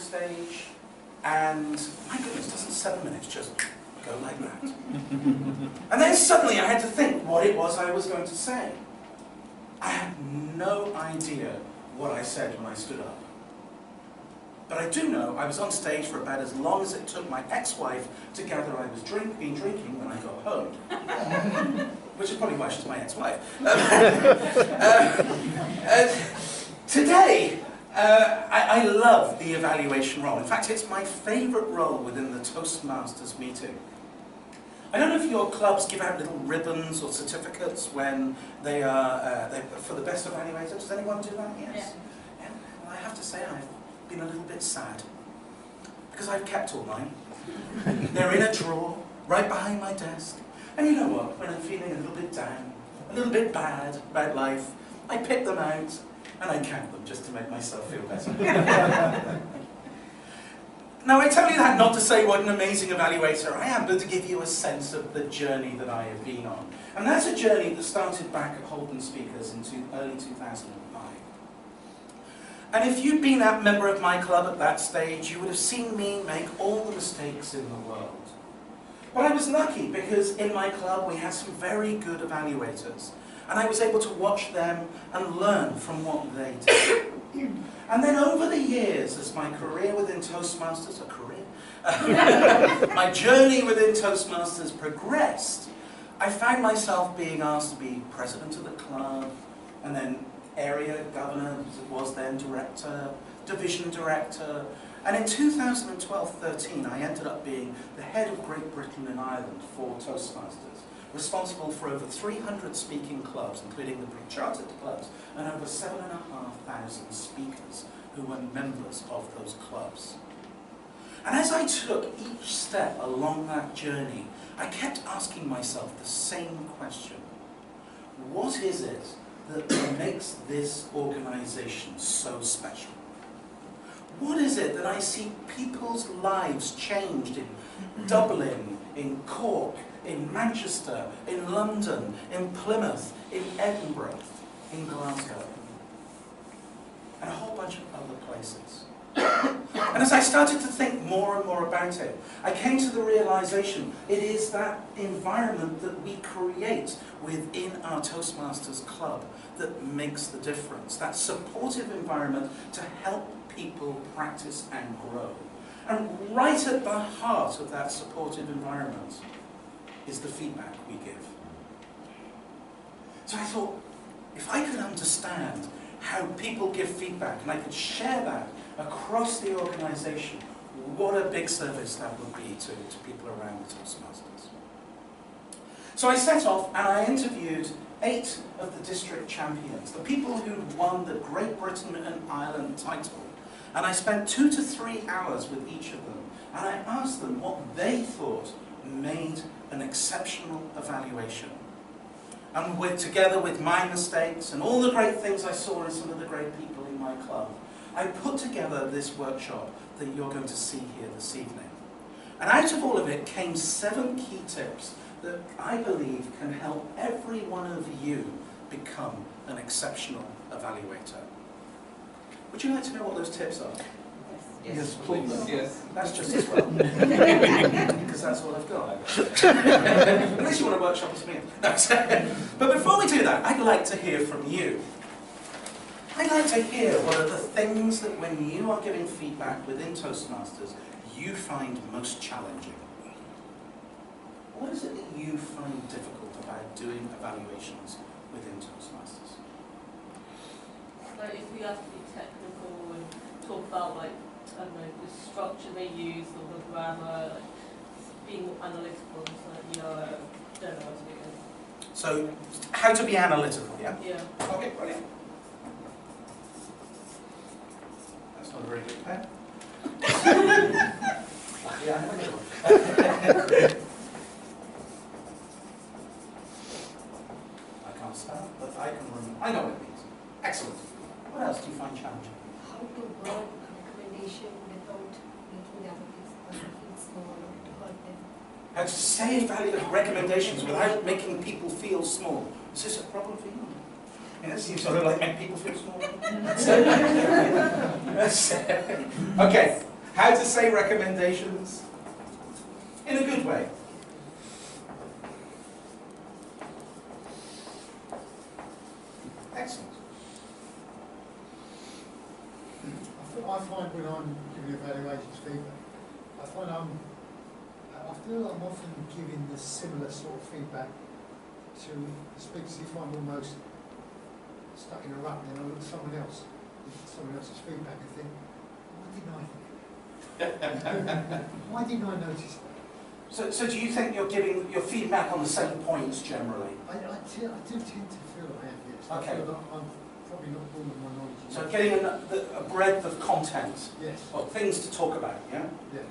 stage, and my goodness, doesn't 7 minutes just go like that? And then suddenly I had to think what it was I was going to say. I had no idea what I said when I stood up. But I do know I was on stage for about as long as it took my ex-wife to gather I was been drinking when I got home. Which is probably why she's my ex-wife. Today, I love the evaluation role. In fact, it's my favourite role within the Toastmasters meeting. I don't know if your clubs give out little ribbons or certificates when they are for the best evaluator. Does anyone do that? Yes. Yeah. Well, I have to say I've been a little bit sad because I've kept all mine. They're in a drawer right behind my desk. And you know what? When I'm feeling a little bit down, a little bit bad about life, I pick them out and I count them just to make myself feel better. Now, I tell you that not to say what an amazing evaluator I am, but to give you a sense of the journey that I have been on. And that's a journey that started back at Holden Speakers in early 2005. And if you'd been a member of my club at that stage, you would have seen me make all the mistakes in the world. But I was lucky because in my club we had some very good evaluators. And I was able to watch them and learn from what they did. And then over the years, as my career within Toastmasters, my journey within Toastmasters progressed, I found myself being asked to be president of the club, and then area governor, as it was then, director, division director. And in 2012-13, I ended up being the head of Great Britain and Ireland for Toastmasters, responsible for over 300 speaking clubs, including the pre-chartered clubs, and over 7,500 speakers who were members of those clubs. And as I took each step along that journey, I kept asking myself the same question. What is it that makes this organisation so special? What is it that I see people's lives changed in Dublin, in Cork, in Manchester, in London, in Plymouth, in Edinburgh, in Glasgow, and a whole bunch of other places? And as I started to think more and more about it, I came to the realization it is that environment that we create within our Toastmasters club that makes the difference. That supportive environment to help people practice and grow. And right at the heart of that supportive environment is the feedback we give. So I thought, if I could understand how people give feedback and I could share that across the organisation, what a big service that would be to people around the Toastmasters. So I set off and I interviewed 8 of the district champions, the people who won the Great Britain and Ireland title. And I spent 2 to 3 hours with each of them, and I asked them what they thought made an exceptional evaluation. And together with my mistakes and all the great things I saw in some of the great people in my club, I put together this workshop that you're going to see here this evening. And out of all of it came 7 key tips that I believe can help every one of you become an exceptional evaluator. Would you like to know what those tips are? Yes, please. Yes. That's just as well. Because that's all I've got. Unless you want to workshop with me. No. But before we do that, I'd like to hear from you. I'd like to hear what are the things that when you are giving feedback within Toastmasters, you find most challenging. What is it that you find difficult about doing evaluations within Toastmasters? Like if we have to be technical and talk about like, I don't know, the structure they use or the grammar, like being analytical and stuff, you know, I don't know how to do it. So, how to be analytical, yeah? Yeah. Okay, brilliant. That's not a very good pen. Yeah, I have a good one. I can't spell, but I can remember. I know what it means. Excellent. What else do you find challenging? How to word a recommendation without making other people feel small or to hurt them. How to say value recommendations without making people feel small. Is this a problem for you? Yes, you sort of like make people feel small. Okay, How to say recommendations in a good way. Excellent. I find when I'm giving evaluations feedback, I feel I'm often giving the similar sort of feedback to the speakers if I'm almost stuck in a rut, and then I look at someone else's feedback and think, why didn't I think of that? Why didn't I notice that? So do you think you're giving your feedback on the same points generally? I do tend to feel I am, yes. Okay. I feel that I'm probably not full of my knowledge. So getting a breadth of content, Yes. or things to talk about, yeah? Yeah.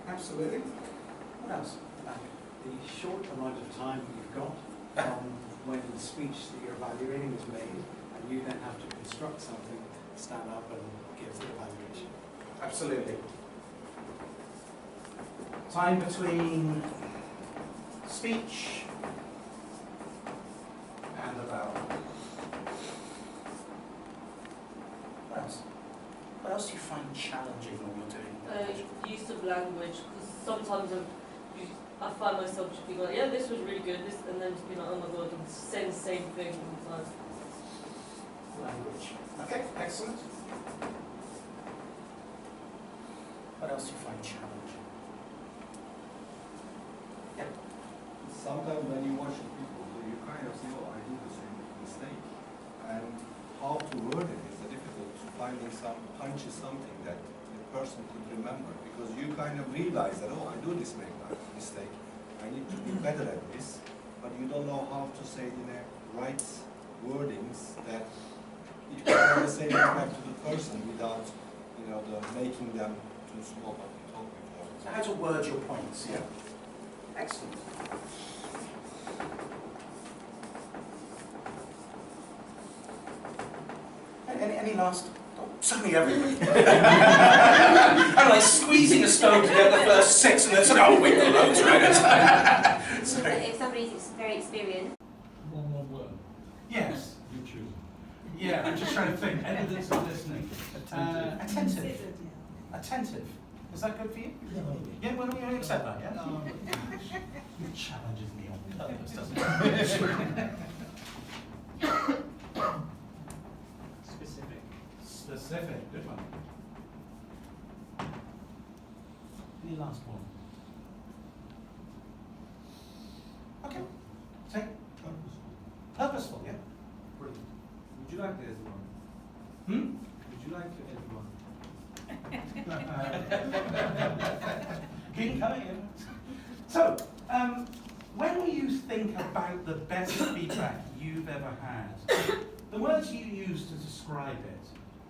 Absolutely. What else? The short amount of time that you've got from when the speech that you're evaluating is made, and you then have to construct something, stand up and give the evaluation. Absolutely. Time between speech and about. What else? What else do you find challenging when you're doing Use of language, because sometimes I find myself just being like, yeah, this was really good, this, and then just being like, oh my god, I'm saying the same thing all the time. language? Okay, excellent. What else do you find challenging? Yeah. Sometimes when you watch people, you kind of say, oh, I do the same mistake. And how to word it is difficult to finding some punches something that the person could remember, because you kind of realize that, oh, I do this mistake. I need to be better at this, but you don't know how to say it in a right wordings that you can say it back to the person without, making them too small what we talked before. So how to word your points, yeah. Excellent. Any last? Oh, suddenly everybody. I'm like squeezing a stone to get the first six, and then suddenly, oh wait, the loads, right? If somebody's very experienced. One word. Yes. You choose. Yeah, I'm just trying to think. Evidence of listening. Attentive. Attentive. Attentive. Is that good for you? Yeah, well, you accept that, yeah? It challenges me on purpose, doesn't it? Specific, good one. Any last one? Okay. Take purposeful, yeah? Brilliant. Would you like to add one? Hmm? Would you like to add one? Keep coming in. So, when you think about the best feedback you've ever had, the words you use to describe it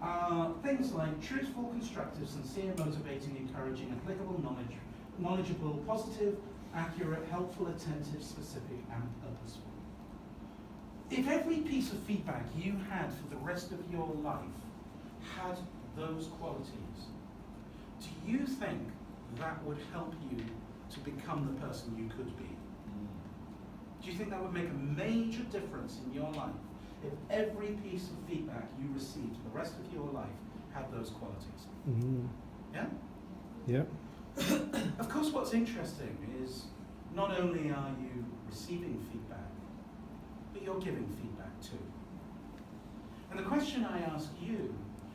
are things like truthful, constructive, sincere, motivating, encouraging, applicable, knowledgeable, positive, accurate, helpful, attentive, specific, and purposeful. If every piece of feedback you had for the rest of your life had those qualities, do you think that would help you to become the person you could be? Do you think that would make a major difference in your life if every piece of feedback you received for the rest of your life had those qualities? Mm-hmm. Yeah? Yeah. Of course, what's interesting is not only are you receiving feedback, but you're giving feedback too. And the question I ask you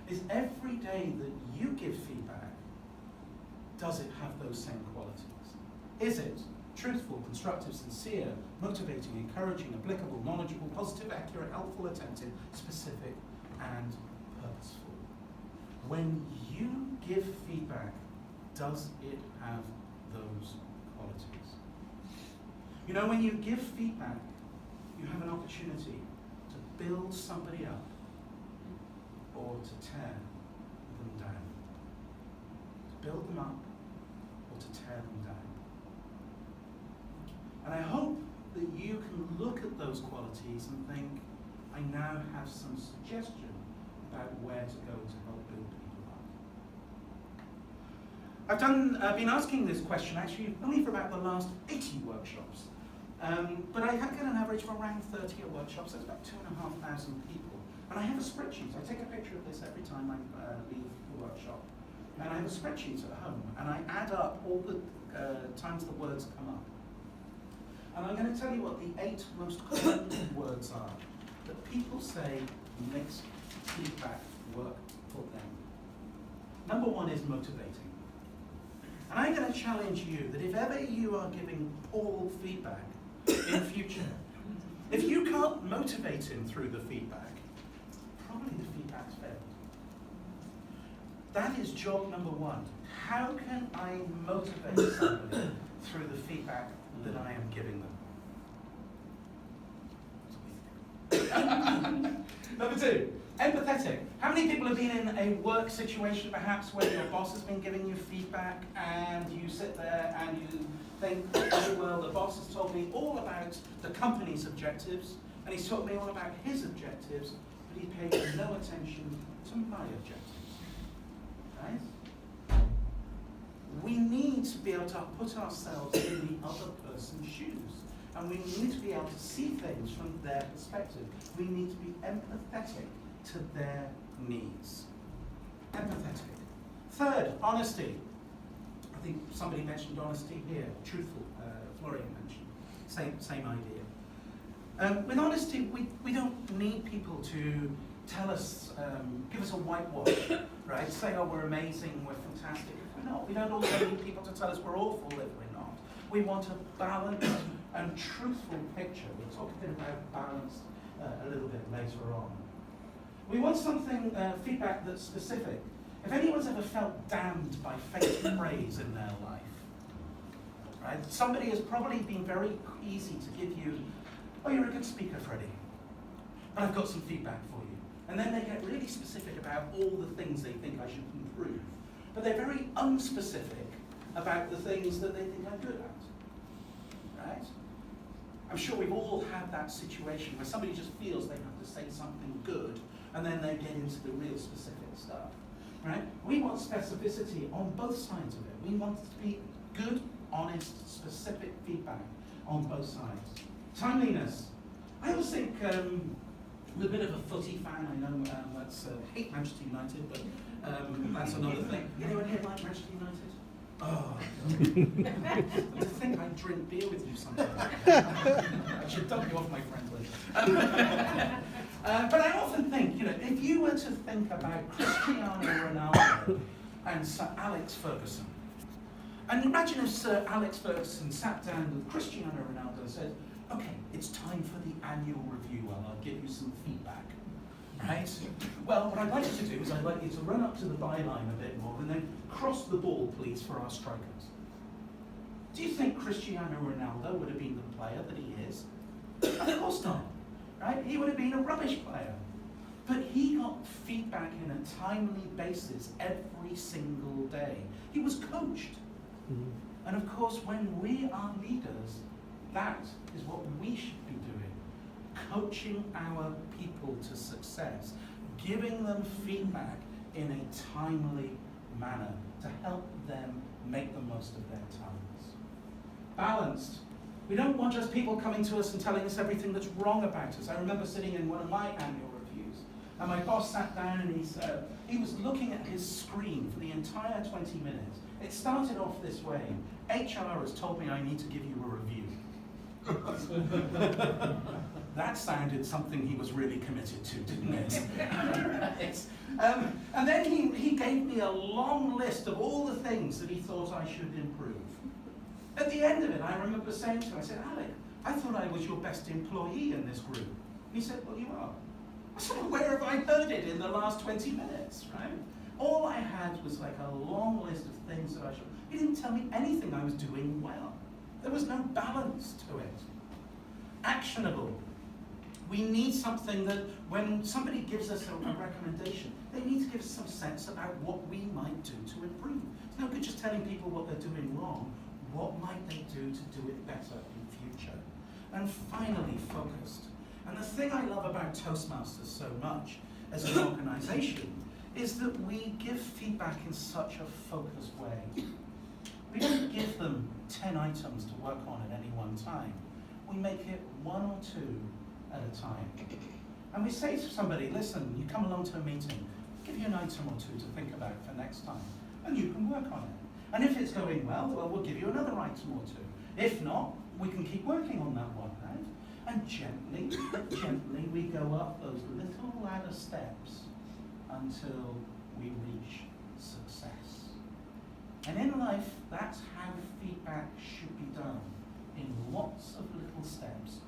is, every day that you give feedback, does it have those same qualities? Is it truthful, constructive, sincere, motivating, encouraging, applicable, knowledgeable, positive, accurate, helpful, attentive, specific, and purposeful? When you give feedback, does it have those qualities? You know, when you give feedback, you have an opportunity to build somebody up or to tear them down. To build them up or to tear them down. And I hope that you can look at those qualities and think, I now have some suggestion about where to go to help build people up. I've been asking this question actually only for about the last 80 workshops. But I get an average of around 30 at workshops, that's about 2,500 people. And I have a spreadsheet. I take a picture of this every time I leave the workshop. And I have a spreadsheet at home, and I add up all the times the words come up. And I'm going to tell you what the 8 most common words are that people say makes feedback work for them. Number 1 is motivating. And I'm going to challenge you that if ever you are giving Paul feedback in future, if you can't motivate him through the feedback, probably the feedback's failed. That is job number 1. How can I motivate somebody through the feedback that I am giving them? Number 2, empathetic. How many people have been in a work situation perhaps where your boss has been giving you feedback and you sit there and you think, oh, well, the boss has told me all about the company's objectives and he's told me all about his objectives, but he paid no attention to my objectives. Right? We need to be able to put ourselves in the other person's shoes. And we need to be able to see things from their perspective. We need to be empathetic to their needs. Empathetic. 3rd, honesty. I think somebody mentioned honesty here. Truthful, Florian mentioned. Same idea. With honesty, we don't need people to tell us, give us a whitewash, right? Say, oh, we're amazing, we're fantastic. If we're not. We don't also need people to tell us we're awful if we're not. We want a balanced and truthful picture. We'll talk a bit about balance a little bit later on. We want something, feedback that's specific. If anyone's ever felt damned by fake praise in their life, right? Somebody has probably been very easy to give you, oh, you're a good speaker, Freddie, but I've got some feedback for you. And then they get really specific about all the things they think I should improve. But they're very unspecific about the things that they think I'm good at, right? I'm sure we've all had that situation where somebody just feels they have to say something good and then they get into the real specific stuff, right? We want specificity on both sides of it. We want it to be good, honest, specific feedback on both sides. Timeliness. I always think, I'm a bit of a footy fan, I know that's hate Manchester United, but that's another thing. Anyone here like Manchester United? Oh, to think I drink beer with you sometimes. I should dump you off my friend list. But I often think, you know, if you were to think about Cristiano Ronaldo and Sir Alex Ferguson, and imagine if Sir Alex Ferguson sat down with Cristiano Ronaldo and said, okay, it's time for the annual review and I'll give you some feedback. Right? Well, what I'd like you to do is I'd like you to run up to the byline a bit more and then cross the ball, please, for our strikers. Do you think Cristiano Ronaldo would have been the player that he is? Of course not. Right? He would have been a rubbish player. But he got feedback in a timely basis every single day. He was coached. Mm-hmm. And of course, when we are leaders, that is what we should be doing. Coaching our people to success, giving them feedback in a timely manner to help them make the most of their talents. Balanced. We don't want just people coming to us and telling us everything that's wrong about us. I remember sitting in one of my annual reviews, and my boss sat down and he said, he was looking at his screen for the entire 20 minutes. It started off this way: HR has told me I need to give you a review. That sounded something he was really committed to, didn't it? Right. And then he gave me a long list of all the things that he thought I should improve. At the end of it, I remember saying to him, I said, Alec, I thought I was your best employee in this group. And he said, well, you are. I said, well, where have I heard it in the last 20 minutes, right? All I had was like a long list of things that I should. He didn't tell me anything I was doing well. There was no balance to it. Actionable. We need something that when somebody gives us a recommendation, they need to give us some sense about what we might do to improve. It's no good just telling people what they're doing wrong. What might they do to do it better in future? And finally, focused. And the thing I love about Toastmasters so much as an organization is that we give feedback in such a focused way. We don't give them 10 items to work on at any one time. We make it 1 or 2 at a time. And we say to somebody, listen, you come along to a meeting, give you an item or 2 to think about for next time, and you can work on it. And if it's going well, we'll give you another item or 2. If not, we can keep working on that one, right? And gently, gently, we go up those little ladder steps until we reach success. And in life, that's how feedback should be done, in lots of little steps,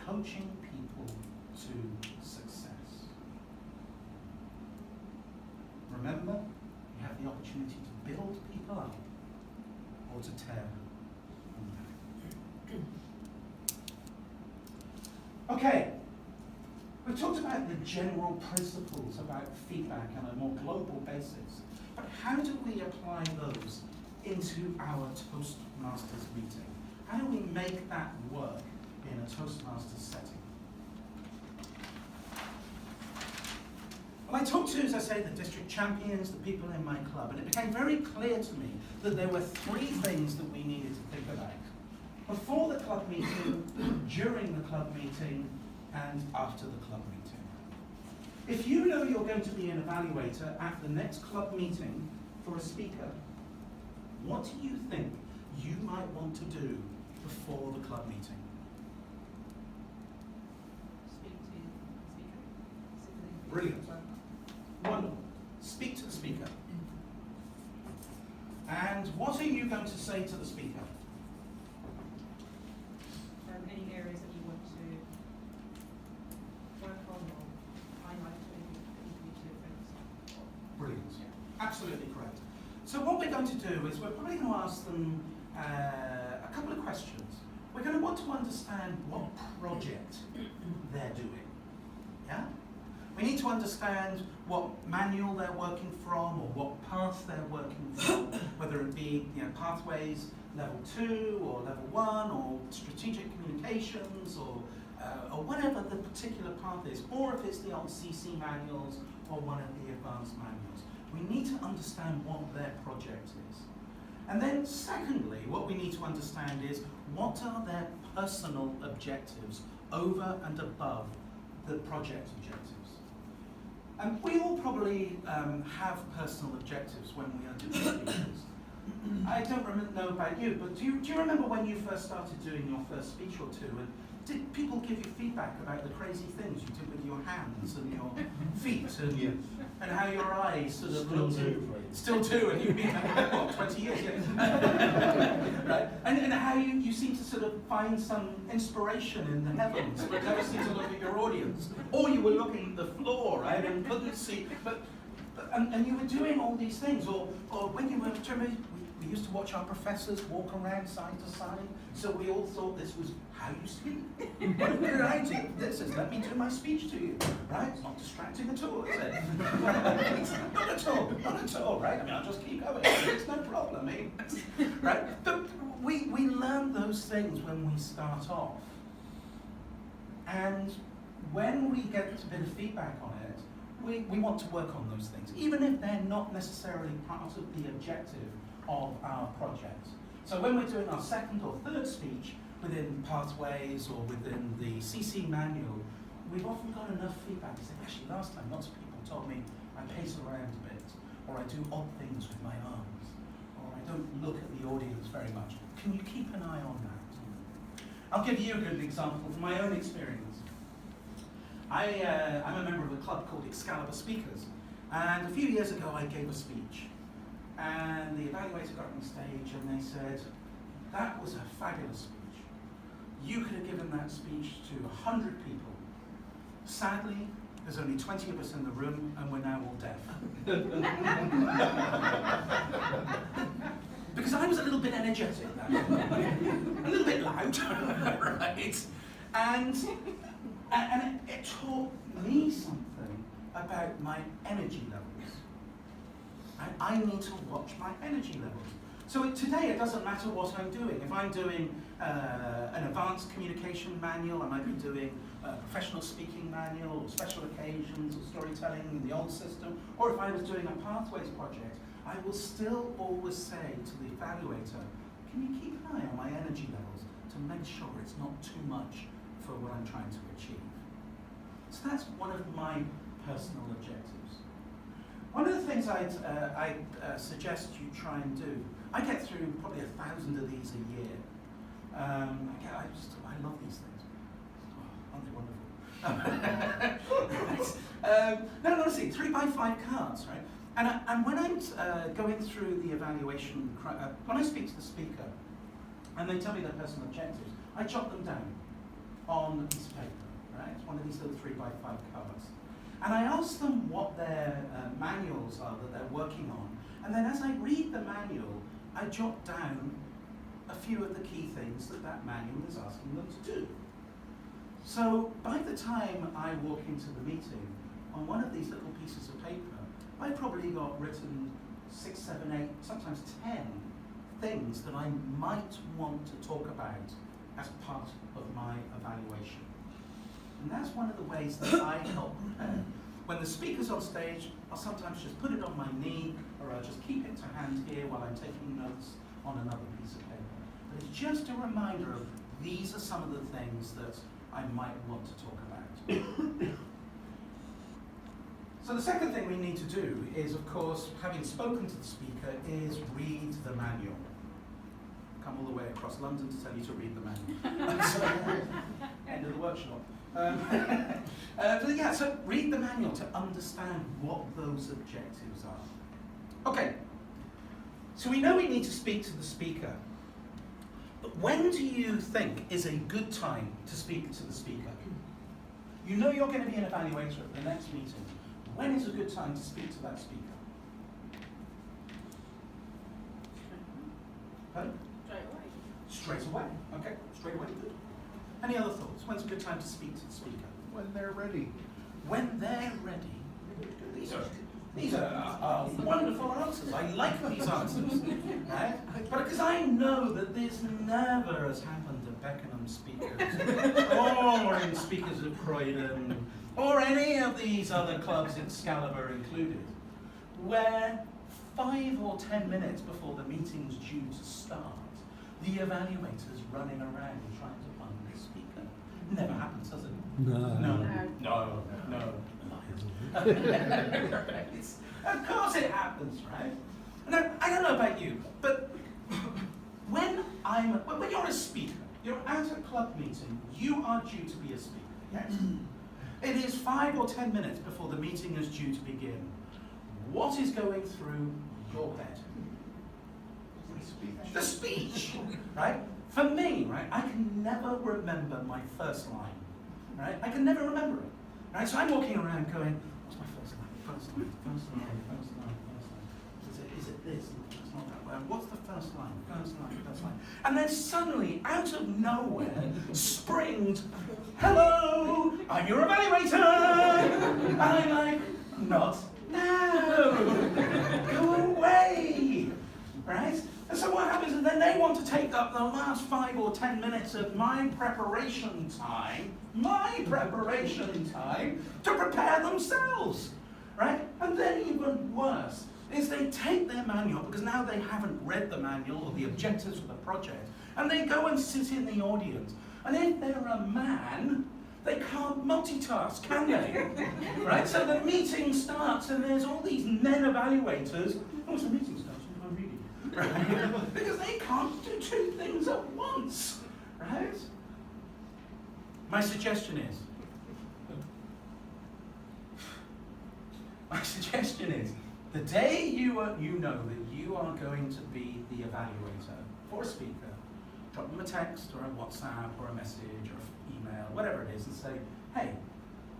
coaching people to success. Remember, you have the opportunity to build people up or to tear them down. Okay, we've talked about the general principles about feedback on a more global basis, but how do we apply those into our Toastmasters meeting? How do we make that work in a Toastmasters setting? Well, I talked to, as I say, the district champions, the people in my club, and it became very clear to me that there were 3 things that we needed to think about. Before the club meeting, during the club meeting, and after the club meeting. If you know you're going to be an evaluator at the next club meeting for a speaker, what do you think you might want to do before the club meeting? Speak to the speaker. Brilliant. Wonderful. Speak to the speaker. And what are you going to say to the speaker? Any areas that you want to work on or highlight to difference. Brilliant. Absolutely correct. So what we're going to do is we're probably going to ask them a couple of questions. We're going to want to understand what project they're doing. Yeah? We need to understand what manual they're working from or what path they're working from, whether it be pathways level 2 or level 1 or strategic communications or whatever the particular path is, or if it's the old CC manuals or one of the advanced manuals. We need to understand what their project is. And then secondly, what we need to understand is what are their personal objectives over and above the project objectives. And we all probably have personal objectives when we are doing speeches. I don't know about you, but do you remember when you first started doing your first speech or 2, and did people give you feedback about the crazy things you did with your hands and your feet and how your eyes sort of still do, and you've been there, what, 20 years? Yeah. Right? And how you seem to sort of find some inspiration in the heavens, but never seem to look at your audience. Or you were looking at the floor, right, and couldn't see, and you were doing all these things, or when you were, we used to watch our professors walk around side to side, so we all thought this was how you speak. What did I do? This is, let me do my speech to you, right? It's not distracting at all, is it? Not at all, right? I mean, I'll just keep going, it's no problem, right? But we learn those things when we start off. And when we get a bit of feedback on it, we want to work on those things, even if they're not necessarily part of the objective of our project. So when we're doing our 2nd or 3rd speech within pathways or within the CC manual, we've often got enough feedback to say, actually last time lots of people told me I pace around a bit, or I do odd things with my arms, or I don't look at the audience very much. Can you keep an eye on that? I'll give you a good example from my own experience. I'm a member of a club called Excalibur Speakers, and a few years ago I gave a speech. And the evaluator got on stage and they said, that was a fabulous speech. You could have given that speech to 100 people. Sadly, there's only 20 of us in the room and we're now all deaf. Because I was a little bit energetic that morning, a little bit loud, right? And it taught me something about my energy levels. I need to watch my energy levels. So today it doesn't matter what I'm doing. If I'm doing an advanced communication manual, I might be doing professional speaking manual, or special occasions, or storytelling in the old system, or if I was doing a pathways project, I will still always say to the evaluator, can you keep an eye on my energy levels to make sure it's not too much for what I'm trying to achieve? So that's one of my personal objectives. One of the things I'd suggest you try and do, I get through probably 1,000 of these a year. I love these things. Oh, aren't they wonderful? No, honestly, 3x5 cards, right? And when I'm going through the evaluation, when I speak to the speaker and they tell me their personal objectives, I jot them down on a piece of paper, right? It's one of these little 3x5 cards. And I ask them what their manuals are that they're working on. And then as I read the manual, I jot down a few of the key things that manual is asking them to do. So by the time I walk into the meeting, on one of these little pieces of paper, I probably got written 6, 7, 8, sometimes 10 things that I might want to talk about as part of my evaluation. And that's one of the ways that I help prepare. When the speaker's on stage, I'll sometimes just put it on my knee, or I'll just keep it to hand here while I'm taking notes on another piece of paper. But it's just a reminder of these are some of the things that I might want to talk about. So the second thing we need to do is, of course, having spoken to the speaker, is read the manual. Come all the way across London to tell you to read the manual. End of the workshop. So read the manual to understand what those objectives are. Okay, so we know we need to speak to the speaker. But when do you think is a good time to speak to the speaker? You know you're going to be an evaluator at the next meeting. When is a good time to speak to that speaker? Pardon? Straight away. Okay, straight away, good. Any other thoughts? When's a good time to speak to the speaker? When they're ready. When they're ready. These are wonderful answers. I like these answers. Right? But because I know that this never has happened at Beckenham Speakers, or in Speakers of Croydon, or any of these other clubs, Excalibur included, where 5 or 10 minutes before the meeting's due to start, the evaluator's running around trying to find the speaker. Never happens, does it? No. Of course it happens, right? Now, I don't know about you, but when you're a speaker, you're at a club meeting, you are due to be a speaker, yes? It is 5 or 10 minutes before the meeting is due to begin. What is going through your head? The speech, right? For me, right, I can never remember my first line, right? I can never remember it, right? So I'm walking around going, what's my first line? First line. Is it this? It's not that way. What's the first line? First line. And then suddenly, out of nowhere, springs, hello, I'm your evaluator. And I'm like, not now. Go away, right? And so what happens is then they want to take up the last 5 or 10 minutes of my preparation time to prepare themselves, right? And then even worse is they take their manual, because now they haven't read the manual or the objectives of the project, and they go and sit in the audience. And if they're a man, they can't multitask, can they? Right? So the meeting starts and there's all these men evaluators. Oh, the meeting starts, I'm reading. Right? Because they can't do 2 things at once. Right? My suggestion is the day you know that you are going to be the evaluator for a speaker, drop them a text or a WhatsApp or a message or an email, whatever it is, and say, hey,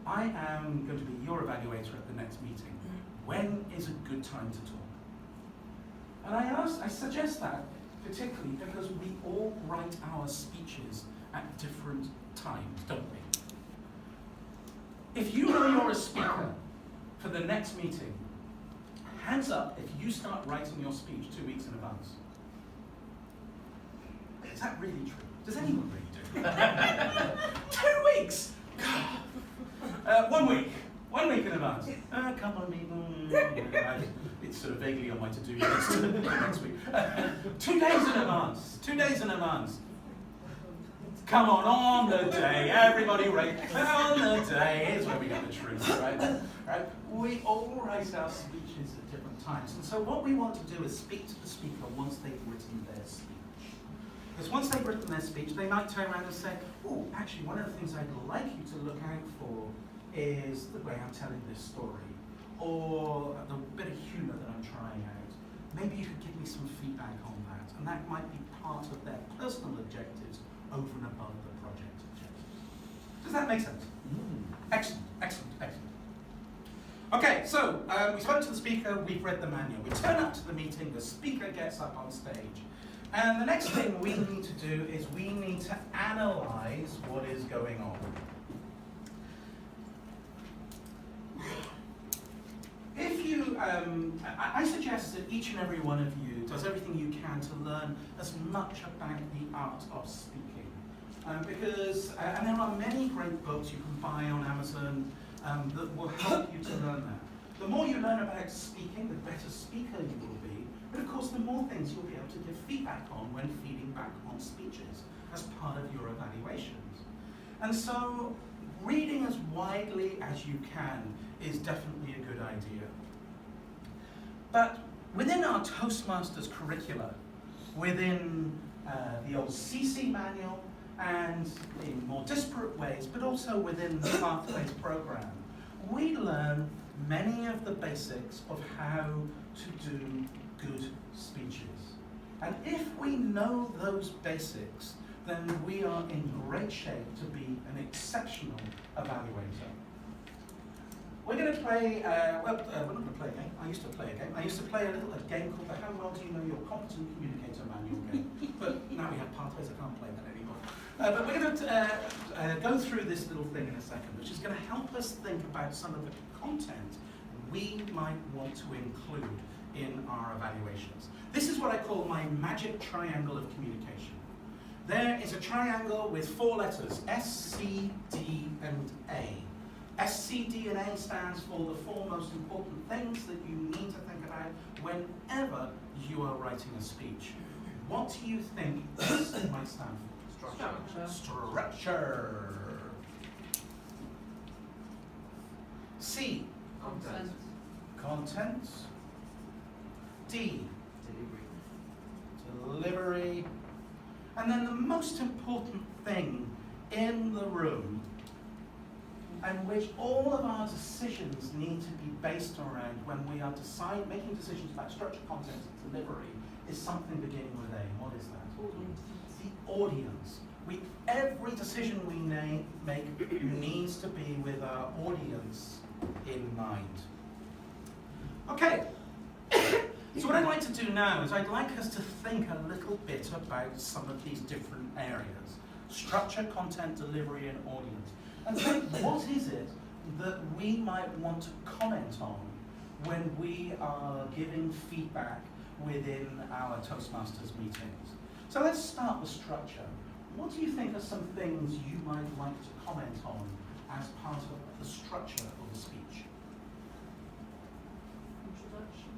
I am going to be your evaluator at the next meeting. When is a good time to talk? And I suggest that particularly because we all write our speeches at different times, don't we? If you know you're a speaker for the next meeting, hands up if you start writing your speech 2 weeks in advance. Is that really true? Does anyone really do? 2 weeks? 1 week. 1 week in advance. A couple of people. It's sort of vaguely on my to-do list for next week. 2 days in advance. 2 days in advance. Come on the day, everybody write on the day. Here's where we get the truth, right? Right? We all write our speeches at different times. And so what we want to do is speak to the speaker once they've written their speech. Because once they've written their speech, they might turn around and say, oh, actually, one of the things I'd like you to look out for is the way I'm telling this story, or the bit of humour that I'm trying out. Maybe you could give me some feedback on that. And that might be part of their personal objectives over and above the project objectives. Does that make sense? Excellent, excellent, excellent. Okay, so we spoke to the speaker, we've read the manual. We turn up to the meeting, the speaker gets up on stage. And the next thing we need to do is we need to analyse what is going on. If you, I suggest that each and every one of you does everything you can to learn as much about the art of speaking. Because, and there are many great books you can buy on Amazon that will help you to learn that. The more you learn about speaking, the better speaker you will be. But of course, the more things you'll be able to give feedback on when feeding back on speeches as part of your evaluations. And so, reading as widely as you can is definitely a good idea. But within our Toastmasters curricula, within the old CC manual, and in more disparate ways, but also within the Pathways program, we learn many of the basics of how to do good speeches. And if we know those basics, then we are in great shape to be an exceptional evaluator. We're going to play, we're not going to play a game. I used to play a game. I used to play a game called the How Well Do You Know Your Competent Communicator manual game. But now we have Pathways, I can't play that anymore. But we're going to go through this little thing in a second, which is going to help us think about some of the content we might want to include in our evaluations. This is what I call my magic triangle of communication. There is a triangle with 4 letters, S, C, D, and A. S, C, D, and A stands for the 4 most important things that you need to think about whenever you are writing a speech. What do you think this might stand for? Structure. Structure. C. Content. Content. D. Delivery. And then the most important thing in the room, and which all of our decisions need to be based around when we are making decisions about structure, content, and delivery, is something beginning with A. What is that? Audience. The audience. Every decision we make needs to be with our audience in mind. Okay. So what I'd like to do now is I'd like us to think a little bit about some of these different areas. Structure, content, delivery, and audience. And think, what is it that we might want to comment on when we are giving feedback within our Toastmasters meetings? So let's start with structure. What do you think are some things you might like to comment on as part of the structure of the speech? Introduction.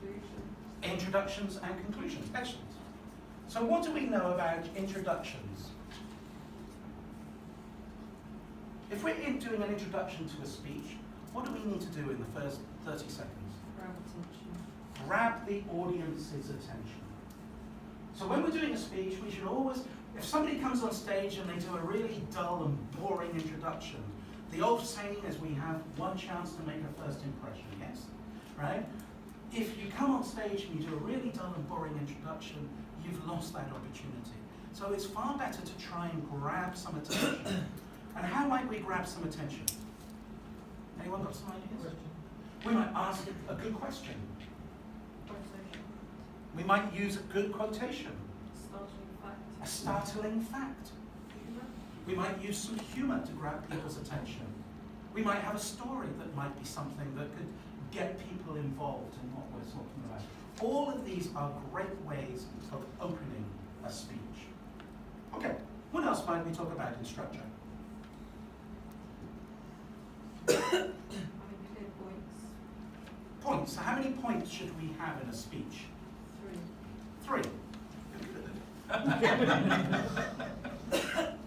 Conclusion. Introductions and conclusions. Excellent. So what do we know about introductions? If we're doing an introduction to a speech, what do we need to do in the first 30 seconds? Grab attention. Grab the audience's attention. So when we're doing a speech, we should always, if somebody comes on stage and they do a really dull and boring introduction, the old saying is we have one chance to make a first impression, yes? Right? If you come on stage and you do a really dull and boring introduction, you've lost that opportunity. So it's far better to try and grab some attention. And how might we grab some attention? Anyone got some ideas? We might ask a good question. Quotation. We might use a good quotation. Startling fact. A startling fact. Humour. We might use some humour to grab people's attention. We might have a story that might be something that could get people involved in what we're talking about. All of these are great ways of opening a speech. Okay, what else might we talk about in structure? clear points. Points. So how many points should we have in a speech? 3. 3.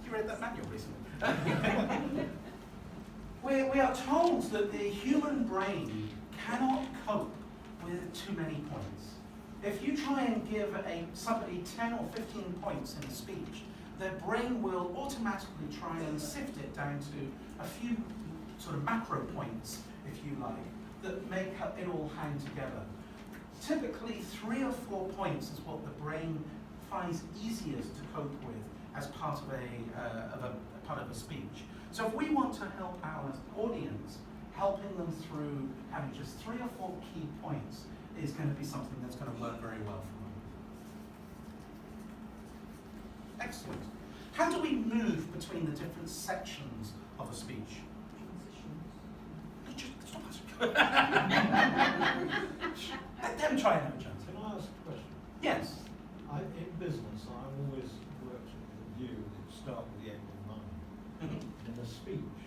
You read that manual recently. We are told that the human brain cannot cope with too many points. If you try and give somebody 10 or 15 points in a speech, their brain will automatically try and sift it down to a few sort of macro points, if you like, that make it all hang together. Typically, 3 or 4 points is what the brain finds easiest to cope with as part of a speech. So if we want to help our audience, helping them through having just 3 or 4 key points is going to be something that's going to work very well for them. Excellent. How do we move between the different sections of a speech? Stop answering. Let them try and have a chance. Can I ask a question? Yes. In business, I've always worked with the view that you start with the end in mind. Mm-hmm. In a speech,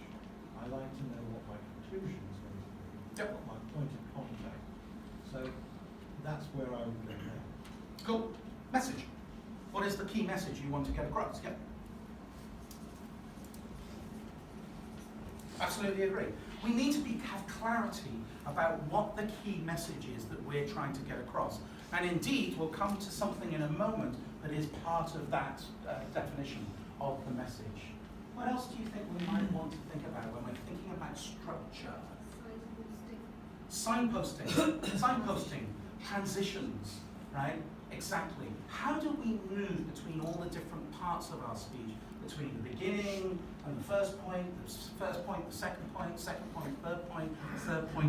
I like to know what my conclusion is going to be, Yep. what my point of contact. So that's where I would go now. Cool. Message. What is the key message you want to get across? Yep. Absolutely agree. We need to have clarity about what the key message is that we're trying to get across. And indeed, we'll come to something in a moment that is part of that definition of the message. What else do you think we might want to think about when we're thinking about structure? Signposting. Signposting, transitions, right? Exactly. How do we move between all the different parts of our speech, between the beginning and the first point, the second point, third point,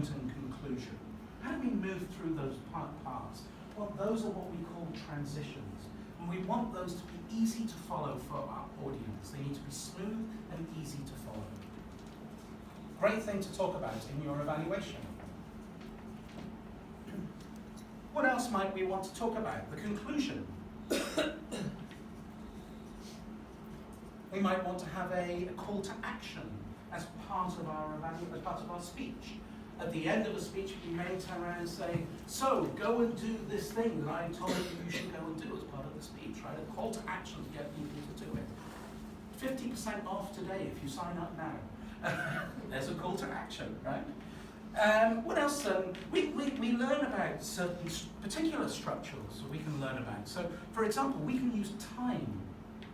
and conclusion? How do we move through those parts? Well, those are what we call transitions. And we want those to be easy to follow for our audience. They need to be smooth and easy to follow. Great thing to talk about in your evaluation. What else might we want to talk about? The conclusion. We might want to have a call to action as part of our speech. At the end of a speech, we may turn around and say, so go and do this thing that I told you should go and do as part of the speech, right? A call to action to get people to do it. 50% off today if you sign up now. There's a call to action, right? What else? We learn about certain particular structures we can learn about. So, for example, we can use time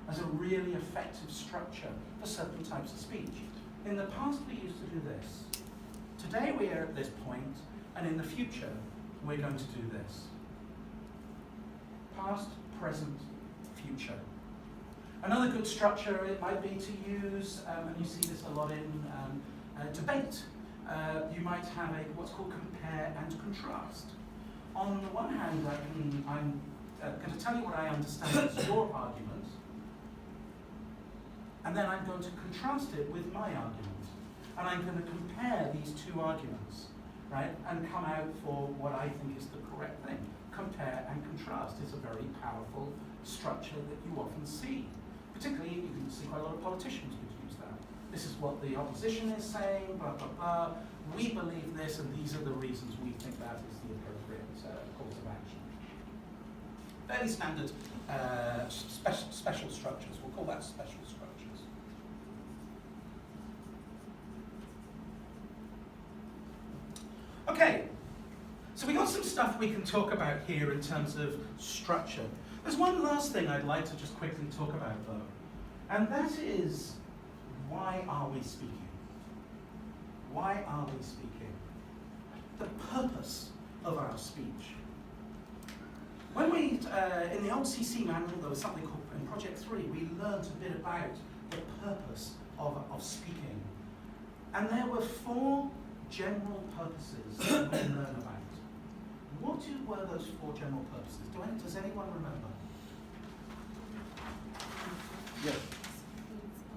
as a really effective structure for certain types of speech. In the past, we used to do this. Today, we are at this point, and in the future, we're going to do this. Past, present, future. Another good structure, it might be to use, and you see this a lot in debate, you might have what's called compare and contrast. On the one hand, I'm going to tell you what I understand as your argument, and then I'm going to contrast it with my argument. And I'm going to compare these two arguments, right, and come out for what I think is the correct thing. Compare and contrast is a very powerful structure that you often see. Particularly, you can see quite a lot of politicians would use that. This is what the opposition is saying, blah, blah, blah. We believe this, and these are the reasons we think that is the appropriate course of action. Fairly standard special structures. We'll call that special structures. Okay, so we got some stuff we can talk about here in terms of structure. There's one last thing I'd like to just quickly talk about though, and that is, why are we speaking? Why are we speaking? The purpose of our speech. When we, in the old CC manual, there was something called, in Project 3, we learned a bit about the purpose of speaking. And there were 4 general purposes that we learn about. What were those 4 general purposes? Does anyone remember? Yes.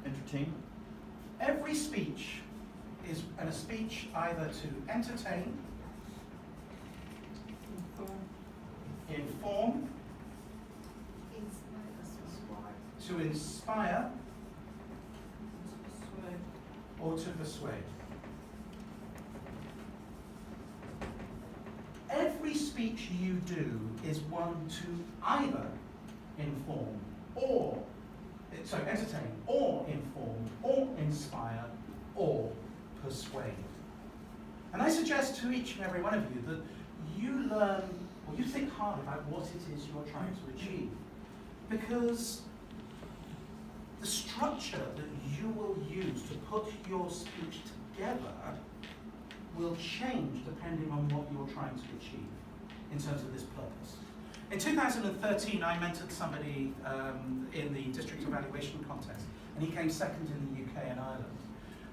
Entertainment. Every speech is a speech either to entertain, inform, to inspire, or to persuade. every speech you do is one to either inform or, entertain, or inform, or inspire, or persuade. And I suggest to each and every one of you that you learn, or you think hard about what it is you're trying to achieve. Because the structure that you will use to put your speech together will change depending on what you're trying to achieve in terms of this purpose. In 2013, I mentored somebody in the district evaluation contest, and he came second in the UK and Ireland.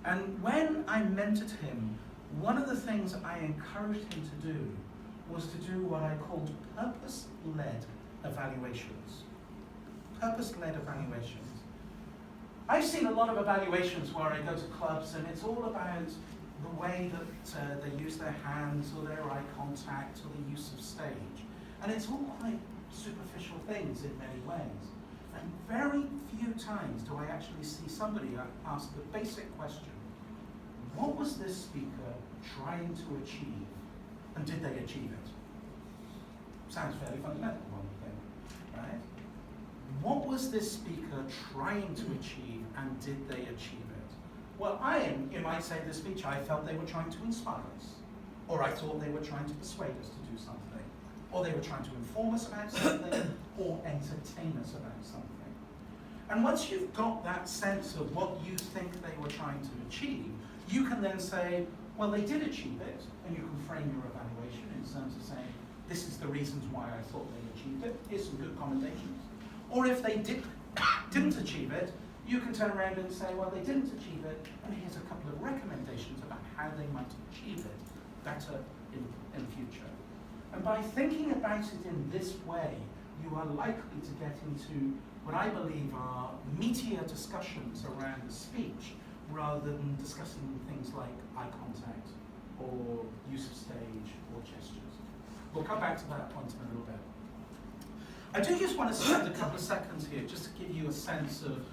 And when I mentored him, one of the things I encouraged him to do was to do what I called purpose-led evaluations. Purpose-led evaluations. I've seen a lot of evaluations where I go to clubs and it's all about the way that they use their hands or their eye contact or the use of stage. And it's all quite superficial things in many ways. And very few times do I actually see somebody ask the basic question, what was this speaker trying to achieve and did they achieve it? Sounds fairly fundamental, one would think, right? What was this speaker trying to achieve and did they achieve it? Well, you might say in the speech, I felt they were trying to inspire us, or I thought they were trying to persuade us to do something, or they were trying to inform us about something, or entertain us about something. And once you've got that sense of what you think they were trying to achieve, you can then say, well, they did achieve it, and you can frame your evaluation in terms of saying, this is the reasons why I thought they achieved it, here's some good commendations. Or if they didn't achieve it, you can turn around and say, well, they didn't achieve it, and here's a couple of recommendations about how they might achieve it better in the future. And by thinking about it in this way, you are likely to get into what I believe are meatier discussions around the speech, rather than discussing things like eye contact, or use of stage, or gestures. We'll come back to that point in a little bit. I do just want to spend a couple of seconds here just to give you a sense of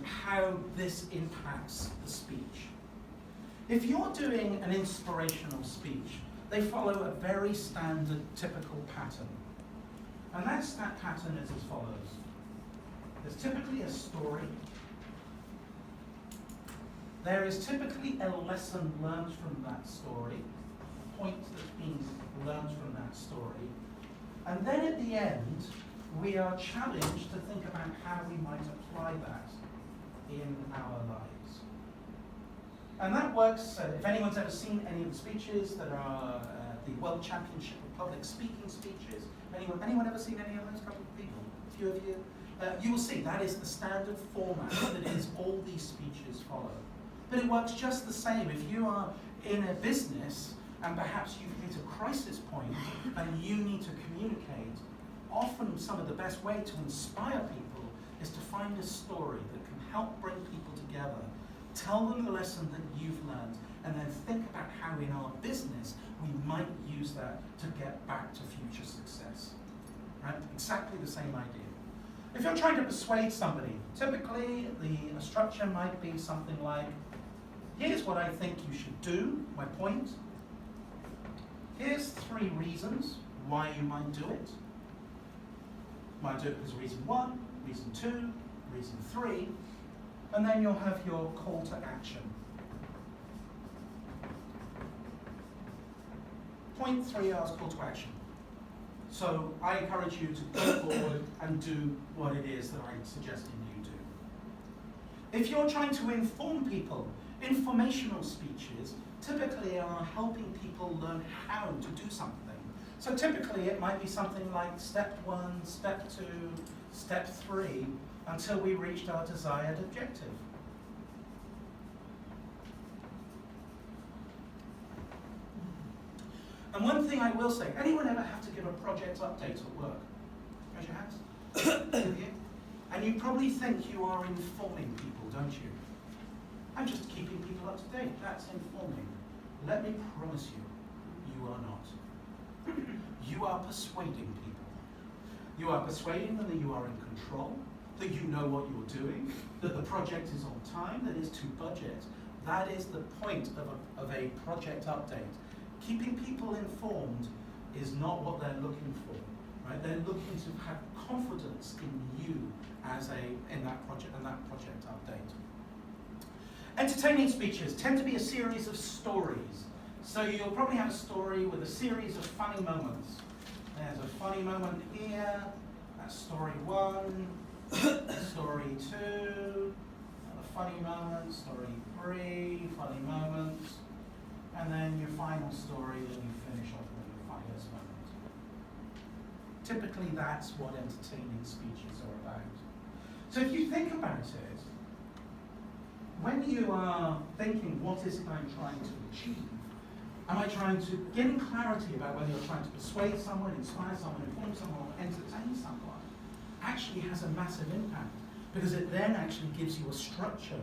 how this impacts the speech. If you're doing an inspirational speech, they follow a very standard, typical pattern. And that pattern is as follows. There's typically a story. There is typically a lesson learned from that story, a point that's been learned from that story. And then at the end, we are challenged to think about how we might apply that in our lives. And that works, if anyone's ever seen any of the speeches that are the World Championship of Public Speaking speeches, anyone ever seen any of those couple of people? A few of you? You will see that is the standard format that is all these speeches follow. But it works just the same if you are in a business and perhaps you've hit a crisis point and you need to communicate. Often some of the best way to inspire people is to find a story that can help bring people together, tell them the lesson that you've learned, and then think about how in our business we might use that to get back to future success. Right? Exactly the same idea. If you're trying to persuade somebody, typically the structure might be something like, here's what I think you should do, my point. Here's 3 reasons why you might do it. You might do it because reason 1, reason 2, reason 3, and then you'll have your call to action. Point 3 is call to action. So I encourage you to go forward and do what it is that I'm suggesting you do. If you're trying to inform people, informational speeches typically are helping people learn how to do something. So typically it might be something like step 1, step 2, step 3, until we reached our desired objective. And one thing I will say, anyone ever have to give a project update at work? Raise your hands. And you probably think you are informing people, don't you? I'm just keeping people up to date. That's informing. Let me promise you, you are not. You are persuading people. You are persuading them that you are in control, that you know what you're doing, that the project is on time, that is to budget. That is the point of a project update. Keeping people informed is not what they're looking for, right? They're looking to have confidence in you in that project update. Entertaining speeches tend to be a series of stories. So you'll probably have a story with a series of funny moments. There's a funny moment here, that's story 1, story 2, a funny moment, story 3, funny moments, and then your final story, and you finish off with your funniest moment. Typically that's what entertaining speeches are about. So if you think about it, when you are thinking, what is it I'm trying to achieve? Am I trying to gain clarity about whether you're trying to persuade someone, inspire someone, inform someone, or entertain someone? Actually has a massive impact, because it then actually gives you a structure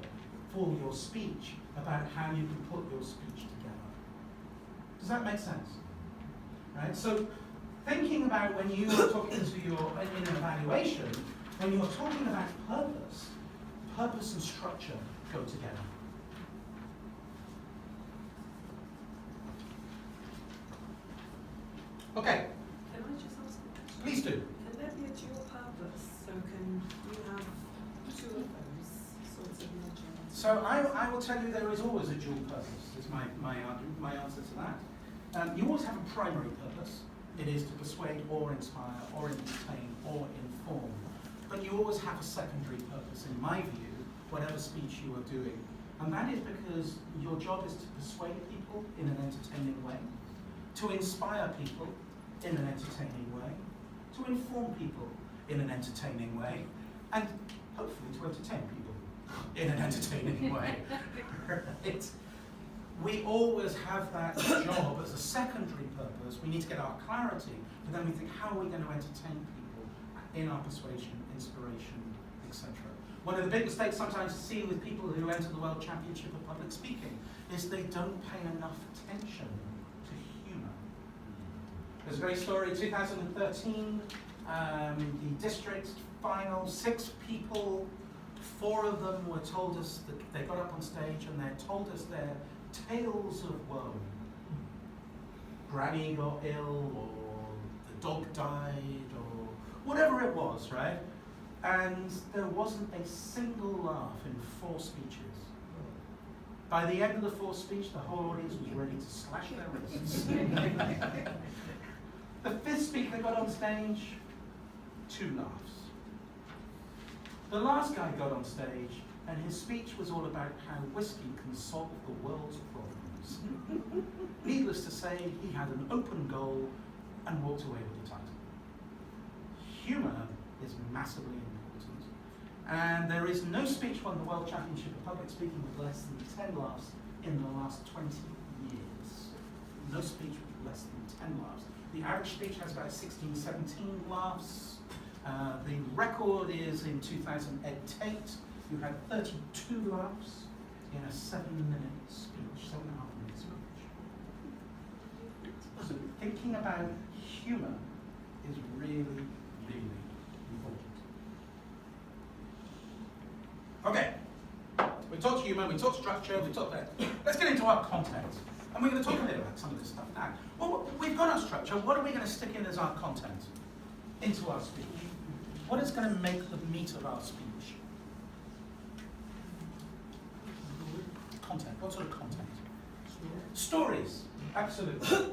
for your speech about how you can put your speech together. Does that make sense? Right? So thinking about when you are talking to in an evaluation, when you're talking about purpose and structure go together. Okay. Can I just ask a question? Please do. Can there be a dual purpose? So can you have two of those sorts of modules? So I will tell you there is always a dual purpose, is my answer to that. You always have a primary purpose. It is to persuade or inspire or entertain or inform. But you always have a secondary purpose, in my view, whatever speech you are doing. And that is because your job is to persuade people in an entertaining way, to inspire people in an entertaining way, to inform people in an entertaining way, and hopefully to entertain people in an entertaining way. Right? We always have that job as a secondary purpose. We need to get our clarity, but then we think, how are we going to entertain people in our persuasion, inspiration, etc. One of the big mistakes sometimes seen with people who enter the World Championship of Public Speaking is they don't pay enough attention to humour. There's a great story, 2013, the district final, 6 people, 4 of them were told us that they got up on stage and they told us their tales of woe. Granny got ill, or the dog died, or whatever it was, right? And there wasn't a single laugh in 4 speeches. By the end of the 4th speech, the whole audience was ready to slash their wrists. The 5th speaker got on stage, 2 laughs. The last guy got on stage, and his speech was all about how whiskey can solve the world's problems. Needless to say, he had an open goal and walked away with the title. Humour is massively important. And there is no speech won the World Championship of Public Speaking with less than 10 laughs in the last 20 years. No speech with less than 10 laughs. The average speech has about 16, 17 laughs. The record is in 2000, Ed Tate, who had 32 laughs in a 7-minute speech, 7.5-minute speech. So thinking about humour is really, really important. Okay, we talked humour, we talked structure, we talked that. Let's get into our content. And we're going to talk a bit about some of this stuff now. Well, we've got our structure. What are we going to stick in as our content into our speech? What is going to make the meat of our speech? Content. What sort of content? Stories. Absolutely.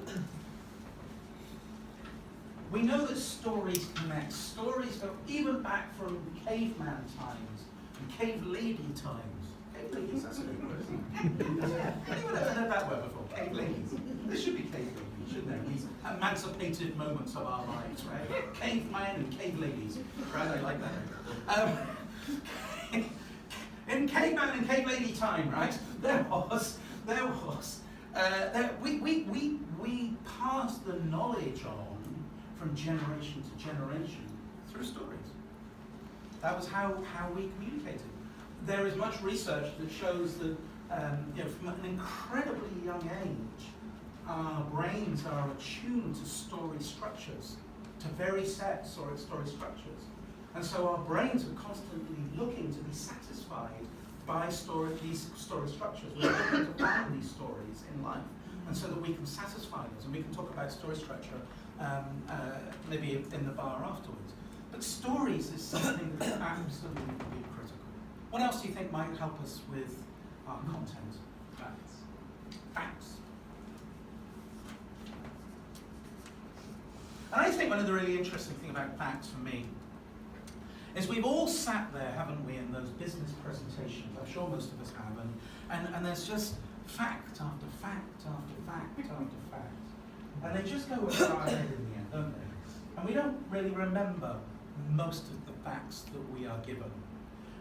We know that stories connect. Stories go even back from caveman times and cave lady times. Cave ladies, that's a good word, isn't it? Anyone ever heard that word before? Cave ladies. There should be cave ladies, shouldn't there? These emancipated moments of our lives, right? Caveman and cave ladies. Right, I like that. In caveman and cave lady time, right? We passed the knowledge on from generation to generation through stories. That was how we communicated. There is much research that shows that from an incredibly young age, our brains are attuned to story structures, to very set story structures. And so our brains are constantly looking to be satisfied by these story structures. We're looking to find these stories in life. and so that we can satisfy those, and we can talk about story structure maybe in the bar afterwards. But stories is something that's absolutely critical. What else do you think might help us with our content? Facts. Facts. And I think one of the really interesting things about facts for me is we've all sat there, haven't we, in those business presentations, I'm sure most of us have, and there's just fact after fact after fact after fact. And they just go over our head in the end, don't they? And we don't really remember most of the facts that we are given.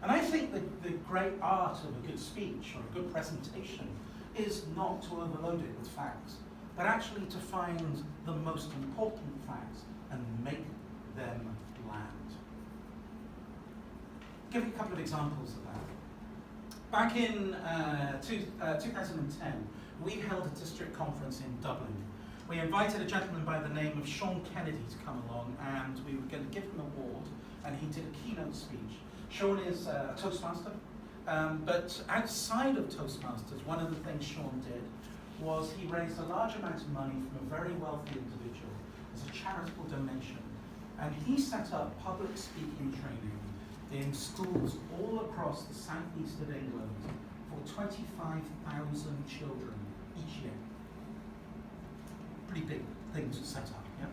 And I think the great art of a good speech or a good presentation is not to overload it with facts, but actually to find the most important facts and make them land. Give you a couple of examples of that. Back in 2010, we held a district conference in Dublin. We invited a gentleman by the name of Sean Kennedy to come along, and we were going to give him an award, and he did a keynote speech. Sean is a Toastmaster, but outside of Toastmasters, one of the things Sean did was he raised a large amount of money from a very wealthy individual as a charitable donation, and he set up public speaking training in schools all across the southeast of England for 25,000 children each year. Pretty big things to set up, yeah?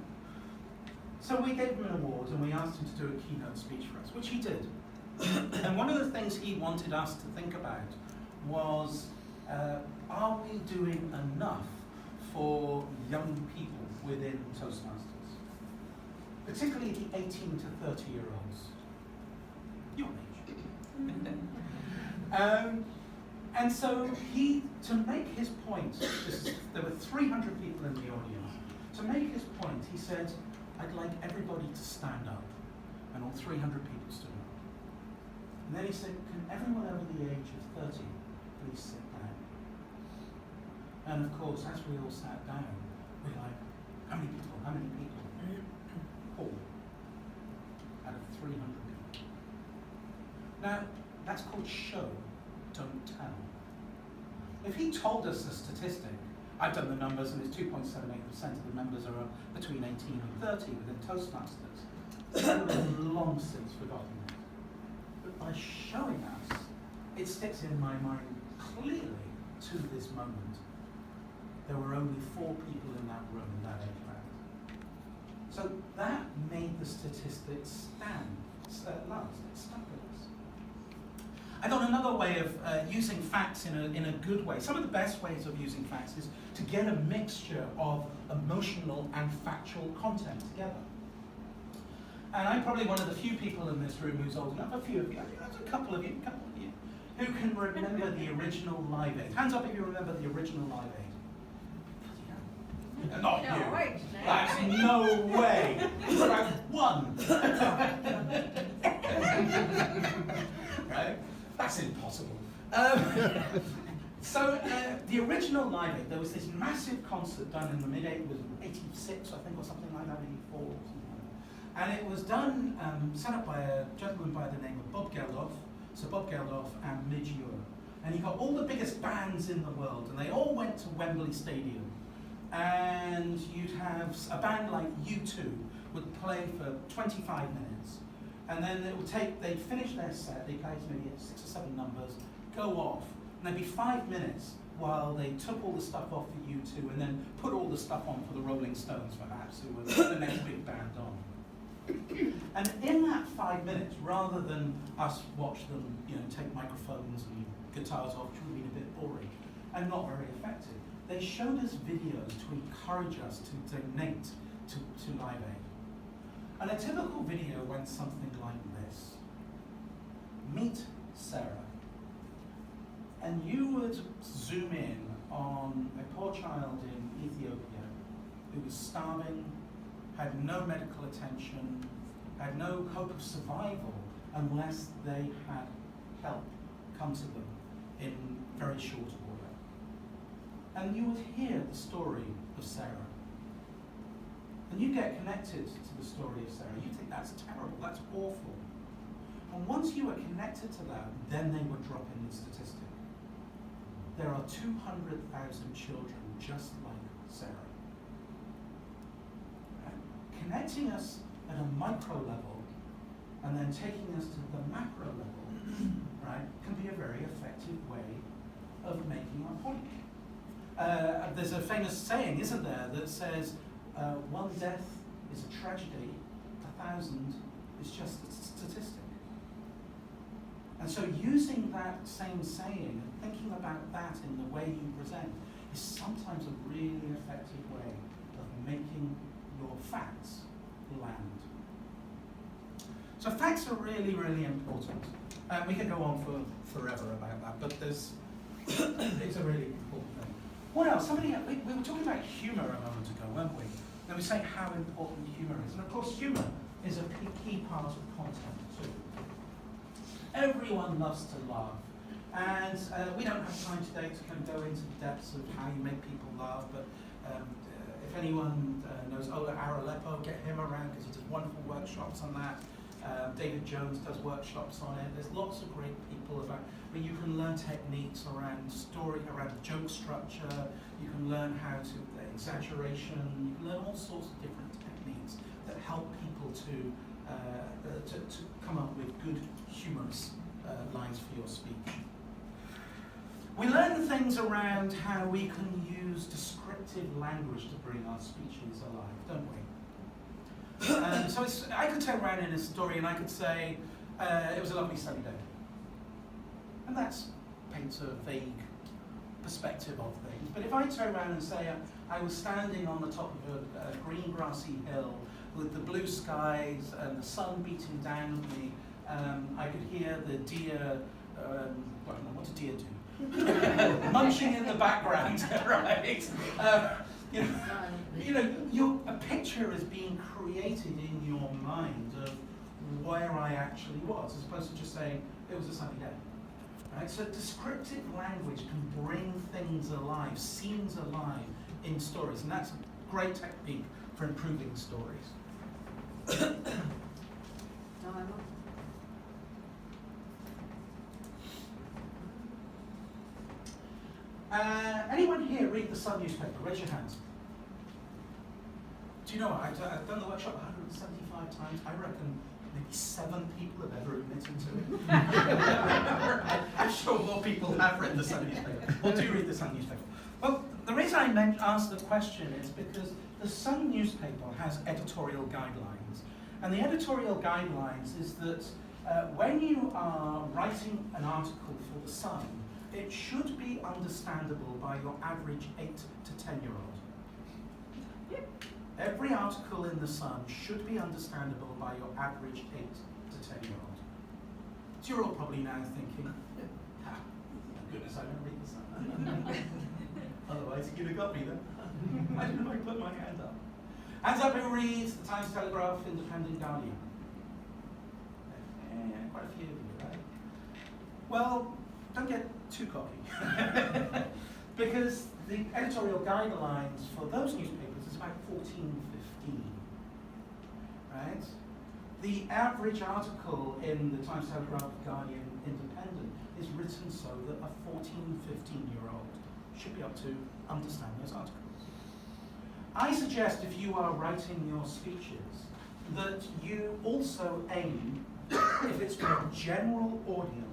So we gave him an award and we asked him to do a keynote speech for us, which he did. And one of the things he wanted us to think about was, are we doing enough for young people within Toastmasters? Particularly the 18 to 30-year-olds. Your age. And so he, to make his point, there were 300 people in the audience. To make his point, he said, I'd like everybody to stand up. And all 300 people stood up. And then he said, can everyone over the age of 30 please sit down? And of course, as we all sat down, we were like, how many people? How many people? 4 out of 300 people. Now, that's called show, don't tell. If he told us a statistic, I've done the numbers and it's 2.78% of the members are between 18 and 30 within Toastmasters. I would have long since forgotten it. But by showing us, it sticks in my mind clearly to this moment. There were only 4 people in that room that age band. So that made the statistics last. It stuck with us. I thought another way of using facts in a good way, some of the best ways of using facts is to get a mixture of emotional and factual content together. And I'm probably one of the few people in this room who's old enough, a few of you, there's a couple of you, who can remember the original Live Aid. Hands up if you remember the original Live Aid. Not you. That's no way. About one. Right? That's impossible. So the original Live Aid, there was this massive concert done in the mid-86, I think, or something like that, 84 or something like that. And it was done, set up by a gentleman by the name of Bob Geldof, so Bob Geldof and Midge Ure. And he got all the biggest bands in the world, and they all went to Wembley Stadium. And you'd have a band like U2 would play for 25 minutes. And then it would they'd finish their set, they'd play maybe 6 or 7 numbers, go off, and there'd be 5 minutes while they took all the stuff off for U2 and then put all the stuff on for the Rolling Stones, perhaps, who were the next big band on. And in that 5 minutes, rather than us watch them, take microphones and guitars off, which would have been a bit boring and not very effective, they showed us videos to encourage us to donate to Live Aid. And a typical video went something like this. Meet Sarah. And you would zoom in on a poor child in Ethiopia who was starving, had no medical attention, had no hope of survival unless they had help come to them in very short order. And you would hear the story of Sarah. And you get connected to the story of Sarah. You think that's terrible, that's awful. And once you were connected to that, then they would drop in the statistic. there are 200,000 children just like Sarah. Right? Connecting us at a micro level and then taking us to the macro level, right, can be a very effective way of making our point. There's a famous saying, isn't there, that says, one death is a tragedy, 1,000 is just a statistic. And so using that same saying and thinking about that in the way you present is sometimes a really effective way of making your facts land. So facts are really, really important. We could go on for forever about that, but it's a really important thing. What else? We were talking about humour a moment ago, weren't we? And we were saying how important humour is. And of course, humour is a key part of content too. Everyone loves to laugh. And we don't have time today to kind of go into the depths of how you make people laugh, but if anyone knows Ola Araleppo, get him around because he does wonderful workshops on that. David Jones does workshops on it. There's lots of great people about where you can learn techniques around story, around joke structure. You can learn how to exaggeration. You can learn all sorts of different techniques that help people to come up with good, humorous lines for your speech. We learn things around how we can use descriptive language to bring our speeches alive, don't we? So I could turn around in a story and I could say, it was a lovely sunny day. And that paints a vague perspective of things. But if I turn around and say, I was standing on the top of a green grassy hill with the blue skies and the sun beating down on me, I could hear the deer, what do deer do? Munching in the background, right? A picture is being created in your mind of where I actually was, as opposed to just saying it was a sunny day. Right? So descriptive language can bring things alive, scenes alive in stories, and that's a great technique for improving stories. Anyone here read the Sun newspaper? Raise your hands. Do you know what? I've done the workshop 175 times. I reckon maybe 7 people have ever admitted to it. I'm sure more people have read the Sun newspaper, or do read the Sun newspaper. Well, the reason I asked the question is because the Sun newspaper has editorial guidelines. And the editorial guidelines is that when you are writing an article for the Sun, it should be understandable by your average 8 to 10-year-old. Every article in the Sun should be understandable by your average 8 to 10-year-old. So you're all probably now thinking, thank goodness I don't read the Sun. Otherwise you'd have got me then. Why didn't I put my hand up? Hands up who reads the Times, Telegraph, Independent, Guardian. Yeah, quite a few of you, right? Well, don't get too cocky. Because the editorial guidelines for those newspapers is about 14, 15. Right? The average article in the Times, Telegraph, Guardian, Independent is written so that a 14, 15-year-old should be able to understand those articles. I suggest if you are writing your speeches that you also aim, if it's for a general audience,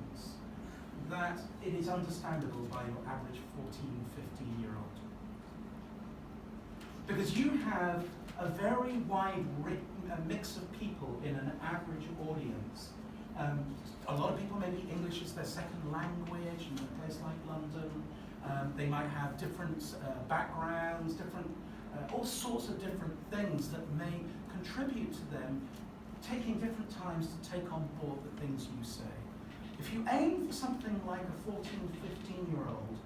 that it is understandable by your average 14, 15-year-old. Because you have a very wide mix of people in an average audience. A lot of people, maybe English is their second language in a place like London. They might have different backgrounds, all sorts of different things that may contribute to them taking different times to take on board the things you say. If you aim for something like a 14, 15-year-old,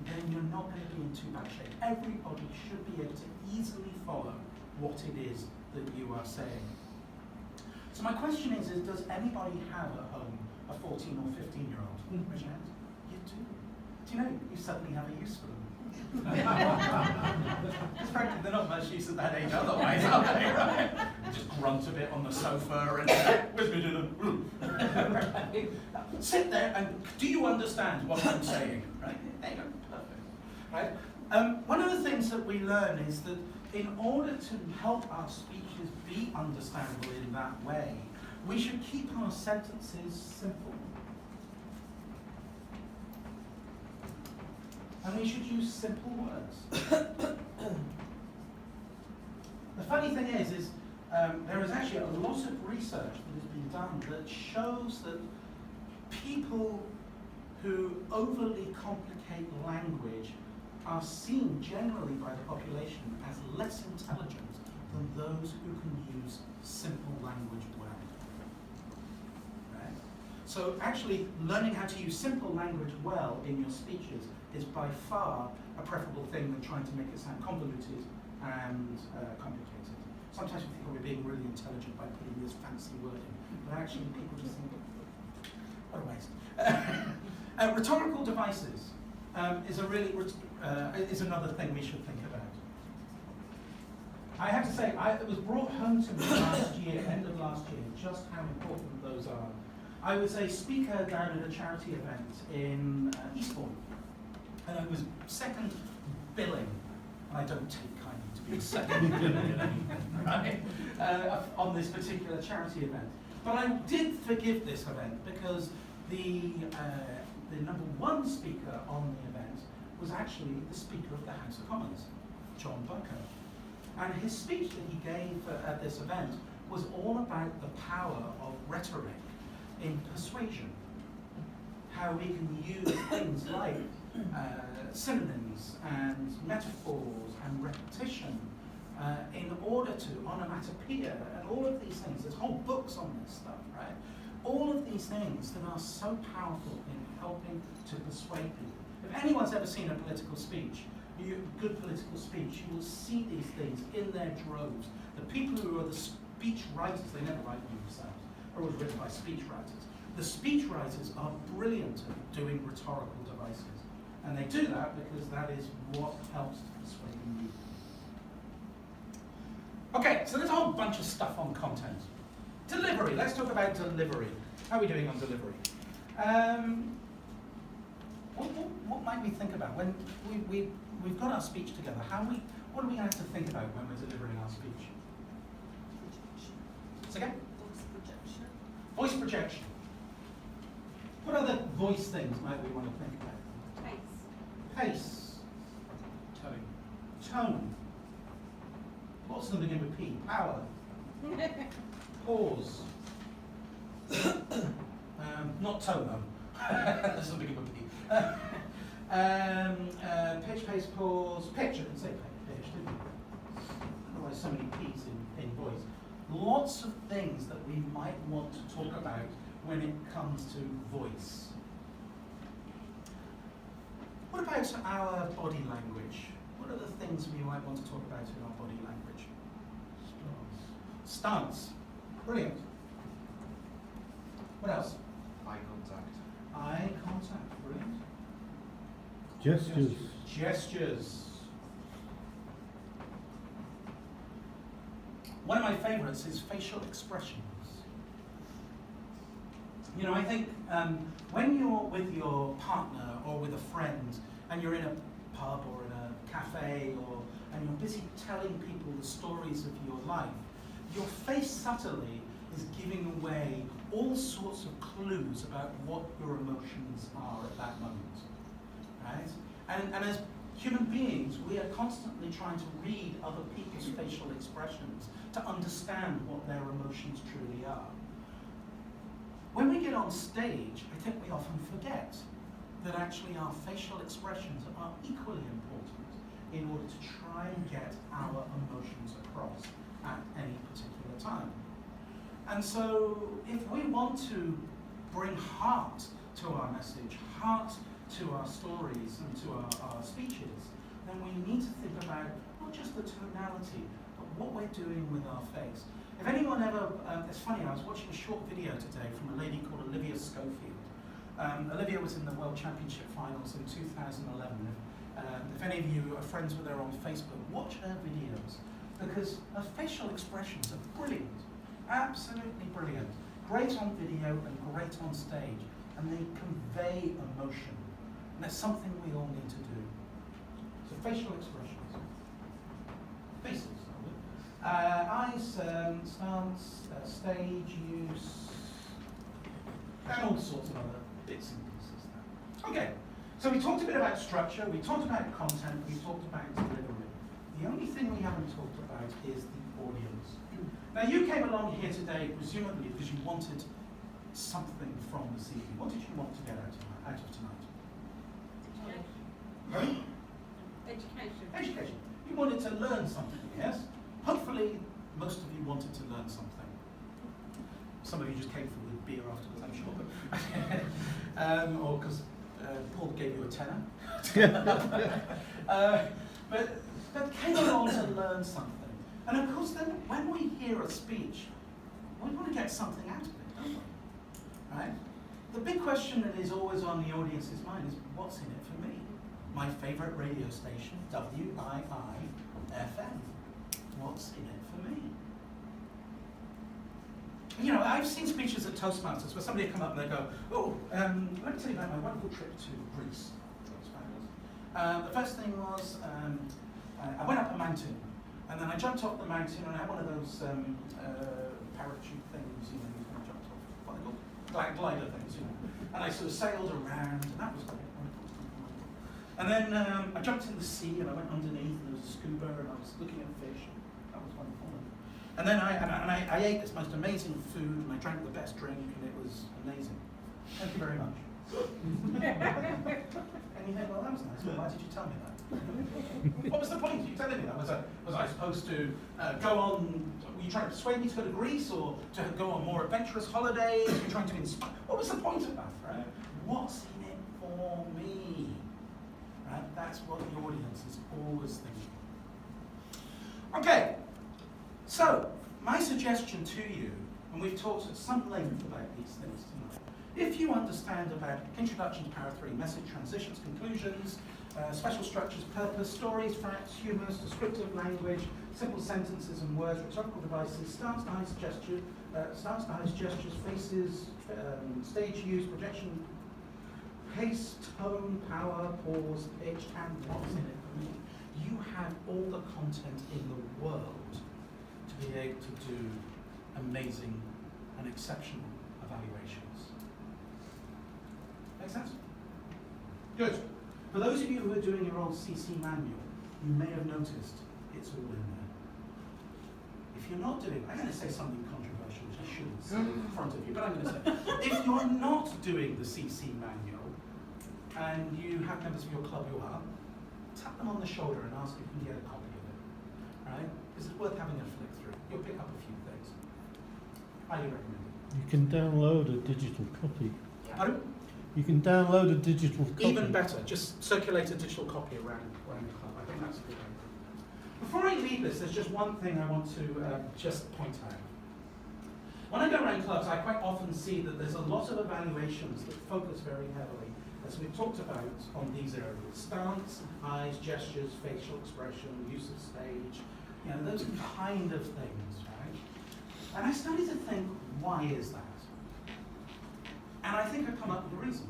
then you're not going to be in too bad shape. Everybody should be able to easily follow what it is that you are saying. So my question is does anybody have at home a 14 or 15-year-old? Raise your hand. You do. Do you know, you suddenly have a use for them. Because frankly, they're not much use at that age otherwise, are they, right? Just grunt a bit on the sofa and where's me doing? Sit there and do you understand what I'm saying? Right? There you go. right? One of the things that we learn is that in order to help our speeches be understandable in that way, we should keep our sentences simple. And we should use simple words. The funny thing is there is actually a lot of research that has been done that shows that people who overly complicate language are seen generally by the population as less intelligent than those who can use simple language well. Right? So actually learning how to use simple language well in your speeches is by far a preferable thing than trying to make it sound convoluted and complicated. Sometimes we think we're being really intelligent by putting this fancy word in, but actually people just think, what a waste. Rhetorical devices is another thing we should think about. I have to say, it was brought home to me last year, end of last year, just how important those are. I was a speaker down at a charity event in Eastbourne, and I was second billing. I don't take kindly to be second billing, right? On this particular charity event. But I did forgive this event because the number one speaker on the event was actually the Speaker of the House of Commons, John Bucko. And his speech that he gave at this event was all about the power of rhetoric in persuasion. How we can use things like synonyms and metaphors and repetition in order to onomatopoeia and all of these things. There's whole books on this stuff, right? All of these things that are so powerful in helping to persuade people. If anyone's ever seen a political speech, good political speech, you will see these things in their droves. The people who are the speech writers, they never write them themselves, are always written by speech writers. The speech writers are brilliant at doing rhetorical devices. And they do that because that is what helps to persuade you. Okay, so there's a whole bunch of stuff on content. Delivery, let's talk about delivery. How are we doing on delivery? What might we think about when we've got our speech together? What are we going to have to think about when we're delivering our speech? Say again? Voice projection. Voice projection. What other voice things might we want to think about? Pace. Pace. Tone. Tone. What's the beginning with P? Power. Pause. Not tone though. That's the beginning with P. Pitch, pace, pause. Pitch. I can say pitch, didn't you? Otherwise, so many P's in voice. Lots of things that we might want to talk about when it comes to voice. What about our body language? What are the things we might want to talk about in our body language? Stance. Brilliant. What else? Eye contact. Eye contact. Brilliant. Gestures. Gestures. One of my favorites is facial expressions. You know, I think when you're with your partner or with a friend and you're in a pub or in a cafe and you're busy telling people the stories of your life, your face subtly is giving away all sorts of clues about what your emotions are at that moment, right? And as human beings, we are constantly trying to read other people's facial expressions to understand what their emotions truly are. When we get on stage, I think we often forget that actually our facial expressions are equally important in order to try and get our emotions across at any particular time. And so if we want to bring heart to our message, heart to our stories and to our speeches, then we need to think about not just the tonality, but what we're doing with our face. If anyone ever, it's funny, I was watching a short video today from a lady called Olivia Schofield. Olivia was in the World Championship finals in 2011. If any of you are friends with her on Facebook, watch her videos, because her facial expressions are brilliant, absolutely brilliant. Great on video and great on stage, and they convey emotion. And that's something we all need to do. facial expressions. Faces. Eyes, stance, stage use, and all sorts of other bits and pieces there. Okay, so we talked a bit about structure, we talked about content, we talked about delivery. The only thing we haven't talked about is the audience. Now you came along here today presumably because you wanted something from this evening. What did you want to get out of tonight? Right? Education. Education. You wanted to learn something, yes? Hopefully, most of you wanted to learn something. Some of you just came for the beer afterwards, I'm sure. Or because Paul gave you a tenner. But came along to learn something. And of course, then when we hear a speech, we want to get something out of it, don't we? Right? The big question that is always on the audience's mind is, what's in it for me? My favourite radio station, WII-FM. What's in it for me? You know, I've seen speeches at Toastmasters where somebody come up and they go, oh, let me tell you about my wonderful trip to Greece. The first thing was, I went up a mountain, and then I jumped off the mountain, and I had one of those parachute things, you know, you kind of jumped off, what are they called? Glider things, you know. And I sort of sailed around, and that was great. And then I jumped in the sea, and I went underneath, and there was a scuba, and I was looking at fish. That was wonderful. And then I ate this most amazing food, and I drank the best drink, and it was amazing. Thank you very much. And you think, well, that was nice, but why did you tell me that? What was the point of you telling me that? Was I supposed to go on, were you trying to persuade me to go to Greece, or to go on more adventurous holidays? Were you trying to inspire? What was the point of that, right? What's in it for me? Right? That's what the audience is always thinking. Okay, so my suggestion to you, and we've talked at some length about these things tonight, if you understand about introduction to Power 3, message, transitions, conclusions, special structures, purpose, stories, facts, humours, descriptive language, simple sentences and words, rhetorical devices, stance, eyes, gestures, faces, stage use, projection, pace, tone, power, pause, pitch, and what's in it for me. You have all the content in the world to be able to do amazing and exceptional evaluations. Make sense? Good. For those of you who are doing your old CC manual, you may have noticed it's all in there. If you're not doing, I'm going to say something controversial, which I shouldn't say in front of you, but I'm going to say, if you're not doing the CC manual, and you have members of your club who are, tap them on the shoulder and ask if you can get a copy of it. Right? Because it's worth having a flick through. You'll pick up a few things. Highly recommend it. You can download a digital copy. Pardon? You can download a digital copy. Even better, just circulate a digital copy around the club. I think that's a good idea. Before I leave this, there's just one thing I want to just point out. When I go around clubs, I quite often see that there's a lot of evaluations that focus very heavily, as we've talked about, on these areas. Stance, eyes, gestures, facial expression, use of stage, you know, those kind of things, right? And I started to think, why is that? And I think I've come up with a reason.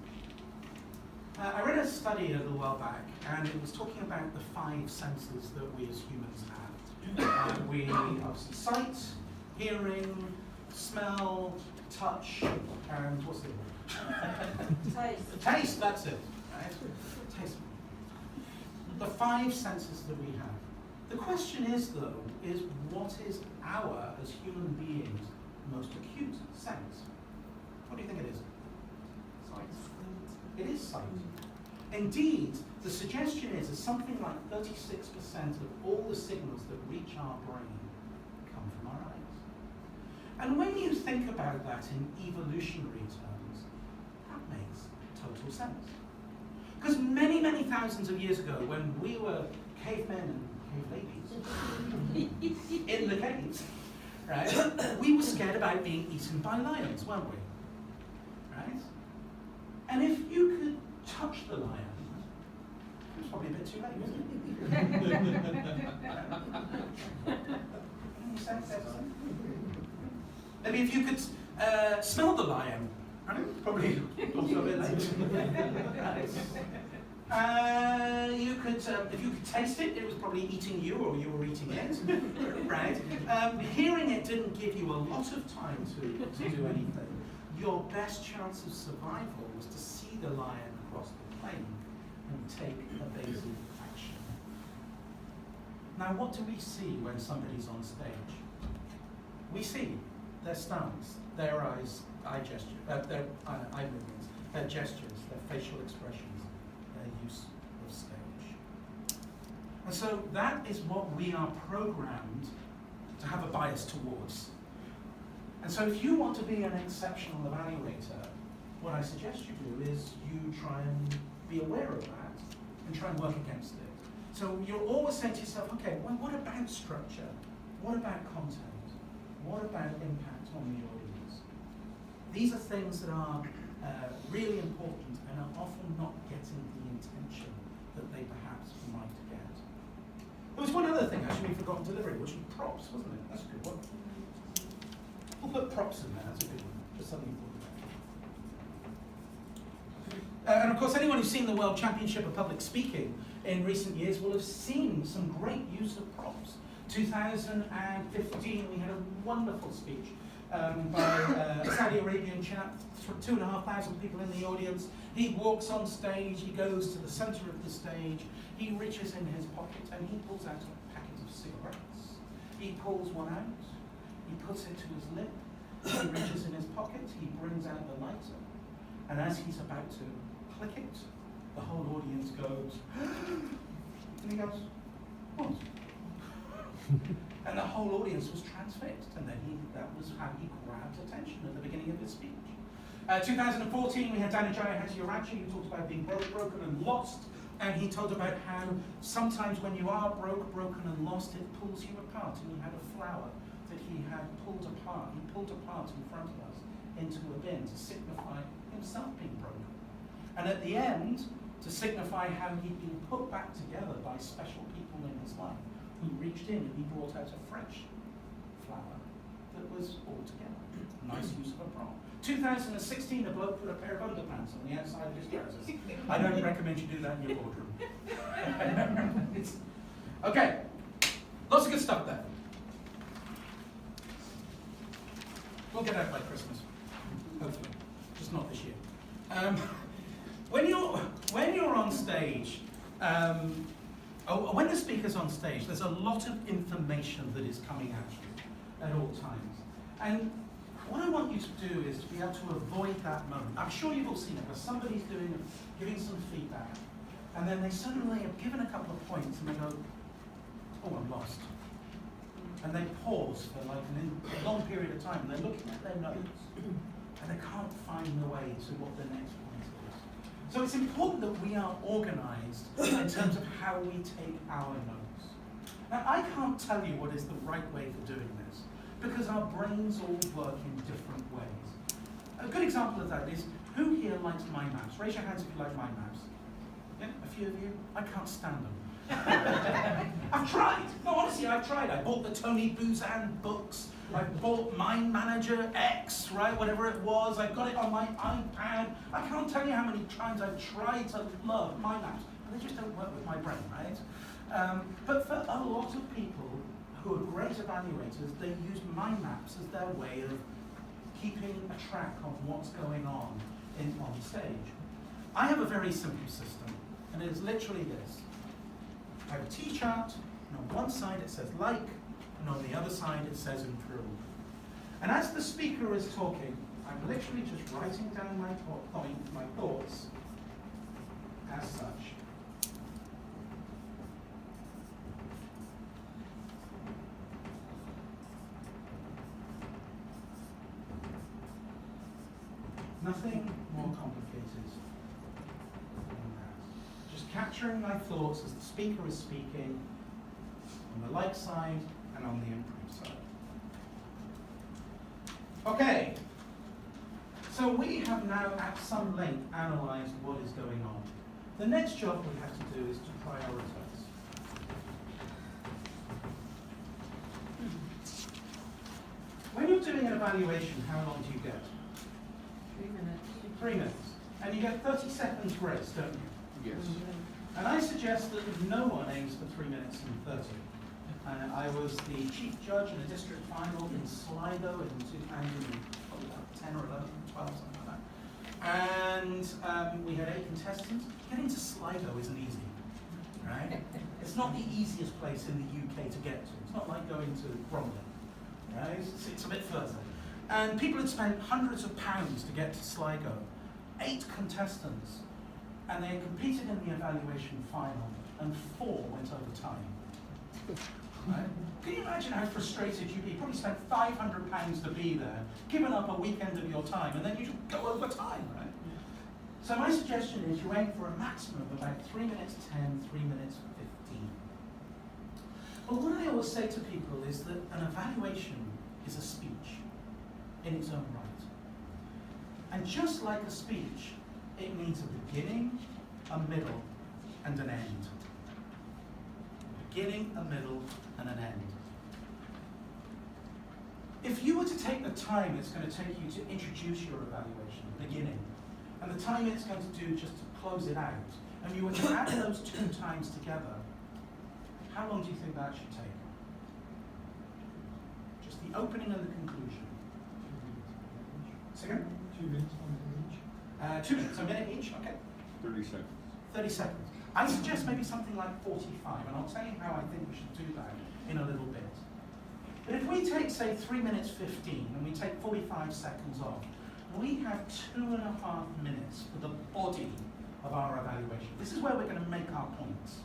I read a study a little while back, and it was talking about the 5 senses that we as humans have. We obviously sight, hearing, smell, touch, and what's the other one? Taste. Taste, that's it. Right? Taste. The 5 senses that we have. The question is, though, is what is our, as human beings, most acute sense? What do you think it is? It is sight. Indeed, the suggestion is that something like 36% of all the signals that reach our brain come from our eyes. And when you think about that in evolutionary terms, that makes total sense. Because many, many thousands of years ago, when we were cavemen and cave ladies in the caves, right, we were scared about being eaten by lions, weren't we? Right? And if you could touch the lion, it's probably a bit too late, isn't it? Maybe if you could smell the lion, right? Probably also a bit late. You could, if you could taste it, it was probably eating you or you were eating it, right? Hearing it didn't give you a lot of time to do anything. Your best chance of survival was to see the lion across the plain and take evasive action. Now, what do we see when somebody's on stage? We see their stance, their eyes, eye gesture, their eye movements, their gestures, their facial expressions, their use of stage. And so that is what we are programmed to have a bias towards. And so if you want to be an exceptional evaluator, what I suggest you do is you try and be aware of that and try and work against it. So you'll always say to yourself, okay, well, what about structure? What about content? What about impact on the audience? These are things that are really important and are often not getting the attention that they perhaps might get. There was one other thing actually we forgot to deliver, which was props, wasn't it? That's a good one. We'll put props in there, that's a good one. Just something important. And of course, anyone who's seen the World Championship of Public Speaking in recent years will have seen some great use of props. 2015, we had a wonderful speech by a Saudi Arabian chap, 2,500 people in the audience. He walks on stage, he goes to the center of the stage, he reaches in his pocket and he pulls out a packet of cigarettes. He pulls one out, he puts it to his lip, he reaches in his pocket, he brings out the lighter, and as he's about to click it, the whole audience goes, and he goes, what? And the whole audience was transfixed, and then that was how he grabbed attention at the beginning of his speech. 2014, we had Danijaya Hatiyarachi, who talked about being broken and lost, and he told about how sometimes when you are broken and lost, it pulls you apart, and he had a flower that he had pulled apart. He pulled apart in front of us into a bin to signify himself being broken. And at the end, to signify how he'd been put back together by special people in his life, who reached in and he brought out a fresh flower that was all together. Nice use of a prop. 2016, a bloke put a pair of underpants on the outside of his trousers. I don't recommend you do that in your boardroom. Okay, lots of good stuff there. We'll get out by Christmas, hopefully, just not this year. When you're on stage, when the speaker's on stage, there's a lot of information that is coming at you at all times. And what I want you to do is to be able to avoid that moment. I'm sure you've all seen it, where somebody's giving some feedback, and then they suddenly have given a couple of points, and they go, oh, I'm lost. And they pause for like a long period of time, and they're looking at their notes, and they can't find the way to what the next point is. So it's important that we are organized in terms of how we take our notes. Now, I can't tell you what is the right way for doing this, because our brains all work in different ways. A good example of that is, who here likes mind maps? Raise your hands if you like mind maps. Yeah, a few of you? I can't stand them. I've tried. No, honestly, I've tried. I bought the Tony Buzan books. I bought Mind Manager X, right? Whatever it was. I got it on my iPad. I can't tell you how many times I've tried to love mind maps, but they just don't work with my brain, right? But for a lot of people who are great evaluators, they use mind maps as their way of keeping a track of what's going on stage. I have a very simple system, and it is literally this. I have a T-chart, and on one side it says like, and on the other side it says improve. And as the speaker is talking, I'm literally just writing down my thoughts as such. Nothing more complicated than that. Just capturing my thoughts as the speaker is speaking, on the like side and on the improve side. Okay, so we have now at some length analysed what is going on. The next job we have to do is to prioritise. When you're doing an evaluation, how long do you get? 3 minutes. 3 minutes. And you get 30 seconds grace, don't you? Yes. And I suggest that no one aims for 3 minutes and 30. I was the chief judge in a district final in Sligo in 2010 or 11, 12, something like that. And we had 8 contestants. Getting to Sligo isn't easy, right? It's not the easiest place in the UK to get to. It's not like going to Bromley, right? It's a bit further. And people had spent hundreds of pounds to get to Sligo. 8 contestants. And they competed in the evaluation final, and 4 went over time. Right? Can you imagine how frustrated you'd be? You probably spent £500 to be there, given up a weekend of your time, and then you just go over time, right? So my suggestion is you aim for a maximum of about 3 minutes 10, 3 minutes 15. But what I always say to people is that an evaluation is a speech in its own right. And just like a speech, it needs a beginning, a middle, and an end. A beginning, a middle, and an end. If you were to take the time it's going to take you to introduce your evaluation, beginning, and the time it's going to do just to close it out, and you were to add those 2 times together, how long do you think that should take? Just the opening and the conclusion. Second? 2 minutes, 1 minute each. 2 minutes, a minute each, okay. 30 seconds. 30 seconds. I suggest maybe something like 45, and I'll tell you how I think we should do that in a little bit. But if we take, say, 3 minutes 15, and we take 45 seconds off, we have 2.5 minutes for the body of our evaluation. This is where we're going to make our points,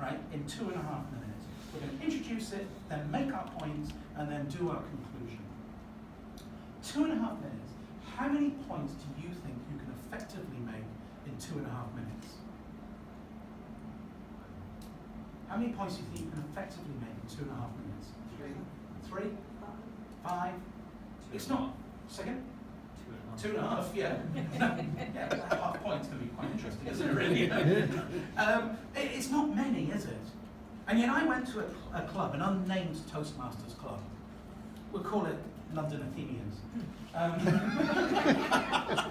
right, in 2.5 minutes. We're going to introduce it, then make our points, and then do our conclusion. 2.5 minutes. How many points do you think you can effectively make in 2.5 minutes? How many points do you think you can effectively make in 2.5 minutes? 3? 3? 5? It's not. Second? 2.5, yeah. Yeah, half point's going to be quite interesting, isn't it, really? It's not many, is it? And yet I went to a club, an unnamed Toastmasters club. We'll call it London Athenians. And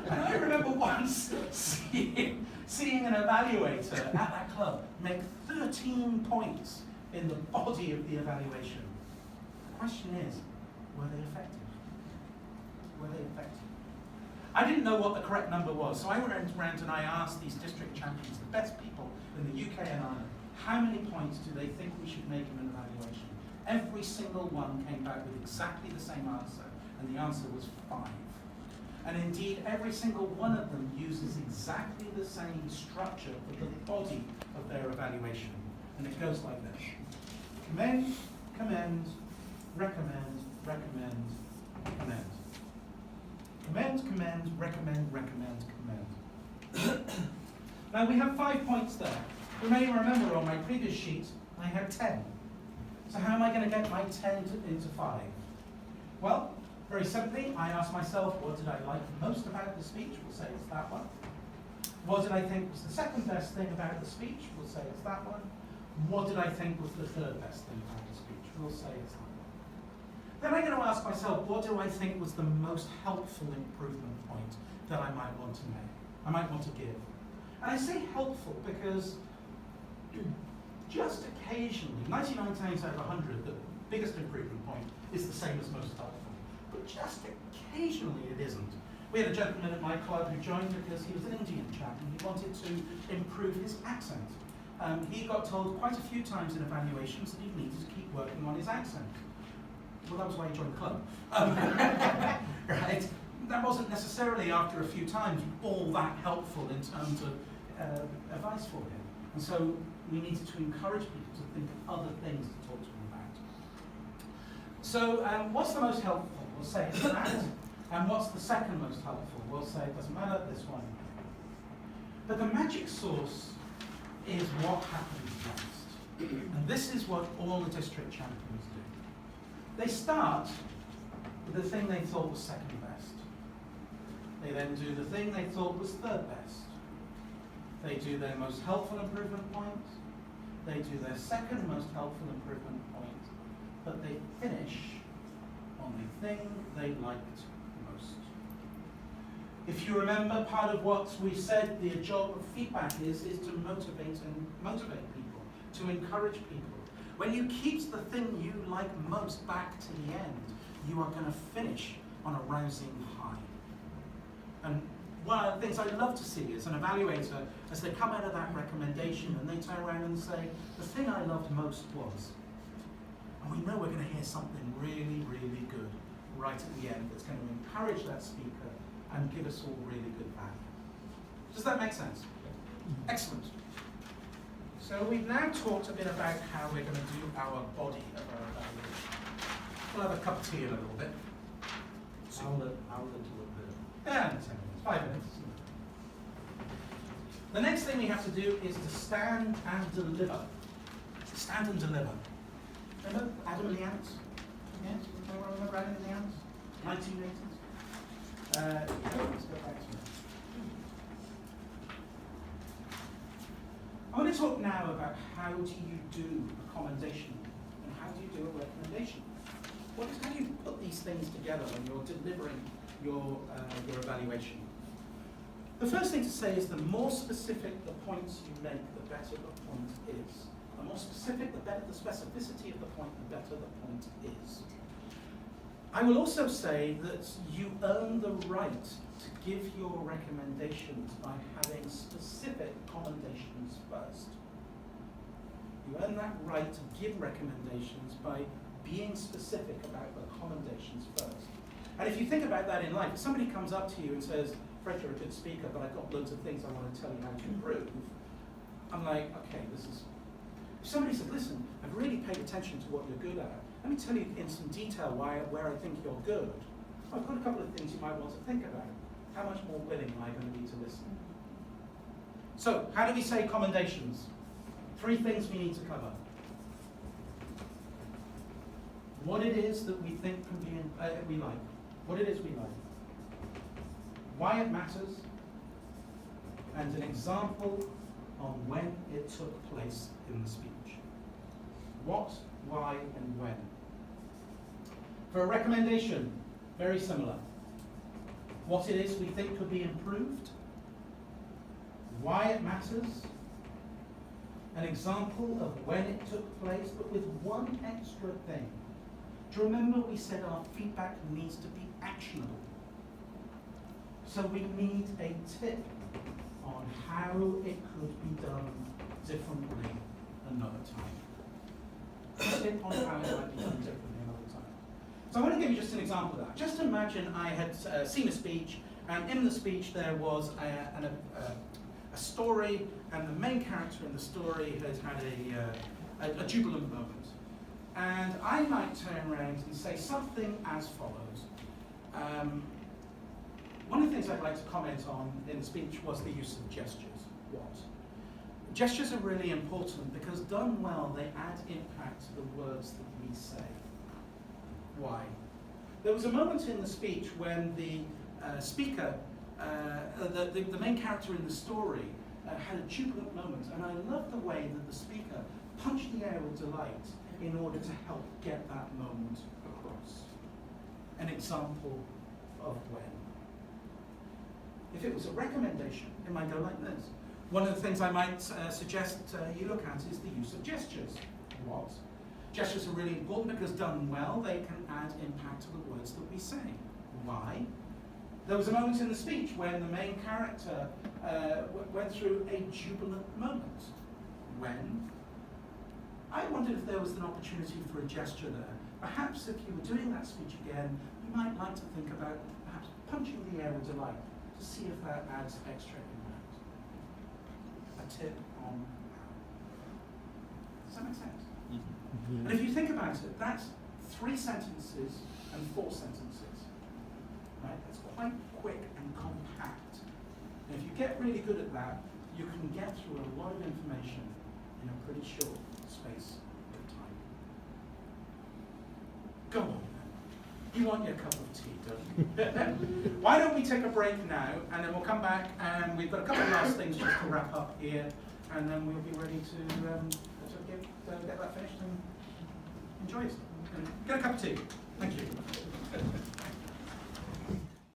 I remember once seeing an evaluator at that club make 13 points in the body of the evaluation. The question is, were they effective? Were they effective? I didn't know what the correct number was, so I went around and I asked these district champions, the best people in the UK and Ireland, how many points do they think we should make in an evaluation? Every single one came back with exactly the same answer, and the answer was 5. And indeed, every single one of them uses exactly the same structure for the body of their evaluation. And it goes like this. Commend, commend, recommend, recommend, commend. Commend, commend, recommend, recommend, commend. Now we have 5 points there. You may remember on my previous sheet, I had 10. So how am I going to get my 10 into 5? Well, very simply, I asked myself, what did I like most about the speech? We'll say it's that one. What did I think was the second best thing about the speech? We'll say it's that one. What did I think was the third best thing about the speech? We'll say it's that one. Then I'm going to ask myself, what do I think was the most helpful improvement point that I might want to make? I might want to give. And I say helpful because just occasionally, 99 times out of 100, the biggest improvement point is the same as most helpful. But just occasionally it isn't. We had a gentleman at my club who joined because he was an Indian chap and he wanted to improve his accent. He got told quite a few times in evaluations that he needed to keep working on his accent. Well, that was why he joined the club. Right? That wasn't necessarily, after a few times, all that helpful in terms of advice for him. And so we needed to encourage people to think of other things to talk to him about. So what's the most helpful? We'll say it's that. And what's the second most helpful? We'll say it doesn't matter, this one. But the magic sauce is what happens next. And this is what all the district champions do. They start with the thing they thought was second best. They then do the thing they thought was third best. They do their most helpful improvement point. They do their second most helpful improvement point. But they finish on the thing they liked most. If you remember, part of what we said the job of feedback is to motivate people, to encourage people. When you keep the thing you like most back to the end, you are going to finish on a rousing high. And one of the things I love to see is an evaluator, as they come out of that recommendation and they turn around and say, the thing I loved most was, and we know we're going to hear something really, really good right at the end that's going to encourage that speaker and give us all really good value. Does that make sense? Excellent. So we've now talked a bit about how we're going to do our body of our evaluation. We'll have a cup of tea in a little bit. I'll let you look better. Yeah, 10 minutes, 5 minutes. The next thing we have to do is to stand and deliver. Stand and deliver. Remember Adam and the ants? Yes? Remember Adam and the ants? 1980s? Let's go back to it. I want to talk now about how do you do a commendation and how do you do a recommendation. How do you put these things together when you're delivering your evaluation? The first thing to say is the more specific the points you make, the better the point is. The more specific, the better the specificity of the point, the better the point is. I will also say that you earn the right to give your recommendations by having specific commendations first. You earn that right to give recommendations by being specific about the commendations first. And if you think about that in life, if somebody comes up to you and says, Fred, you're a good speaker, but I've got loads of things I want to tell you how to improve, I'm like, okay, this is... If somebody said, listen, I've really paid attention to what you're good at, let me tell you in some detail where I think you're good. I've got a couple of things you might want to think about. How much more willing am I going to be to listen? So, how do we say commendations? 3 things we need to cover. What it is that we think can be, we like. What it is we like. Why it matters. And an example on when it took place in the speech. What, why, and when. For a recommendation, very similar. What it is we think could be improved. Why it matters. An example of when it took place, but with one extra thing. Do you remember we said our feedback needs to be actionable? So we need a tip on how it could be done differently another time. A tip on how it might be done differently another time. So I want to give you just an example of that. Just imagine I had seen a speech, and in the speech there was a story, and the main character in the story has had a jubilant moment. And I might turn around and say something as follows. One of the things I'd like to comment on in the speech was the use of gestures. What? Gestures are really important because done well, they add impact to the words that we say. Why? There was a moment in the speech when the speaker, the main character in the story, had a jubilant moment, and I love the way that the speaker punched the air with delight in order to help get that moment across. An example of when. If it was a recommendation, it might go like this. One of the things I might suggest you look at is the use of gestures. What? Gestures are really important because done well, they can add impact to the words that we say. Why? There was a moment in the speech when the main character went through a jubilant moment. When? I wondered if there was an opportunity for a gesture there. Perhaps if you were doing that speech again, you might like to think about perhaps punching the air with delight to see if that adds extra impact. A tip on how. Does that make sense? Mm-hmm. And if you think about it, that's 3 sentences and 4 sentences. Right? That's quite quick and compact. And if you get really good at that, you can get through a lot of information in a pretty short space of time. Go on then. You want your cup of tea, don't you? Why don't we take a break now, and then we'll come back, and we've got a couple of last things just to wrap up here, and then we'll be ready to get that finished and enjoy it. Get a cup of tea. Thank you.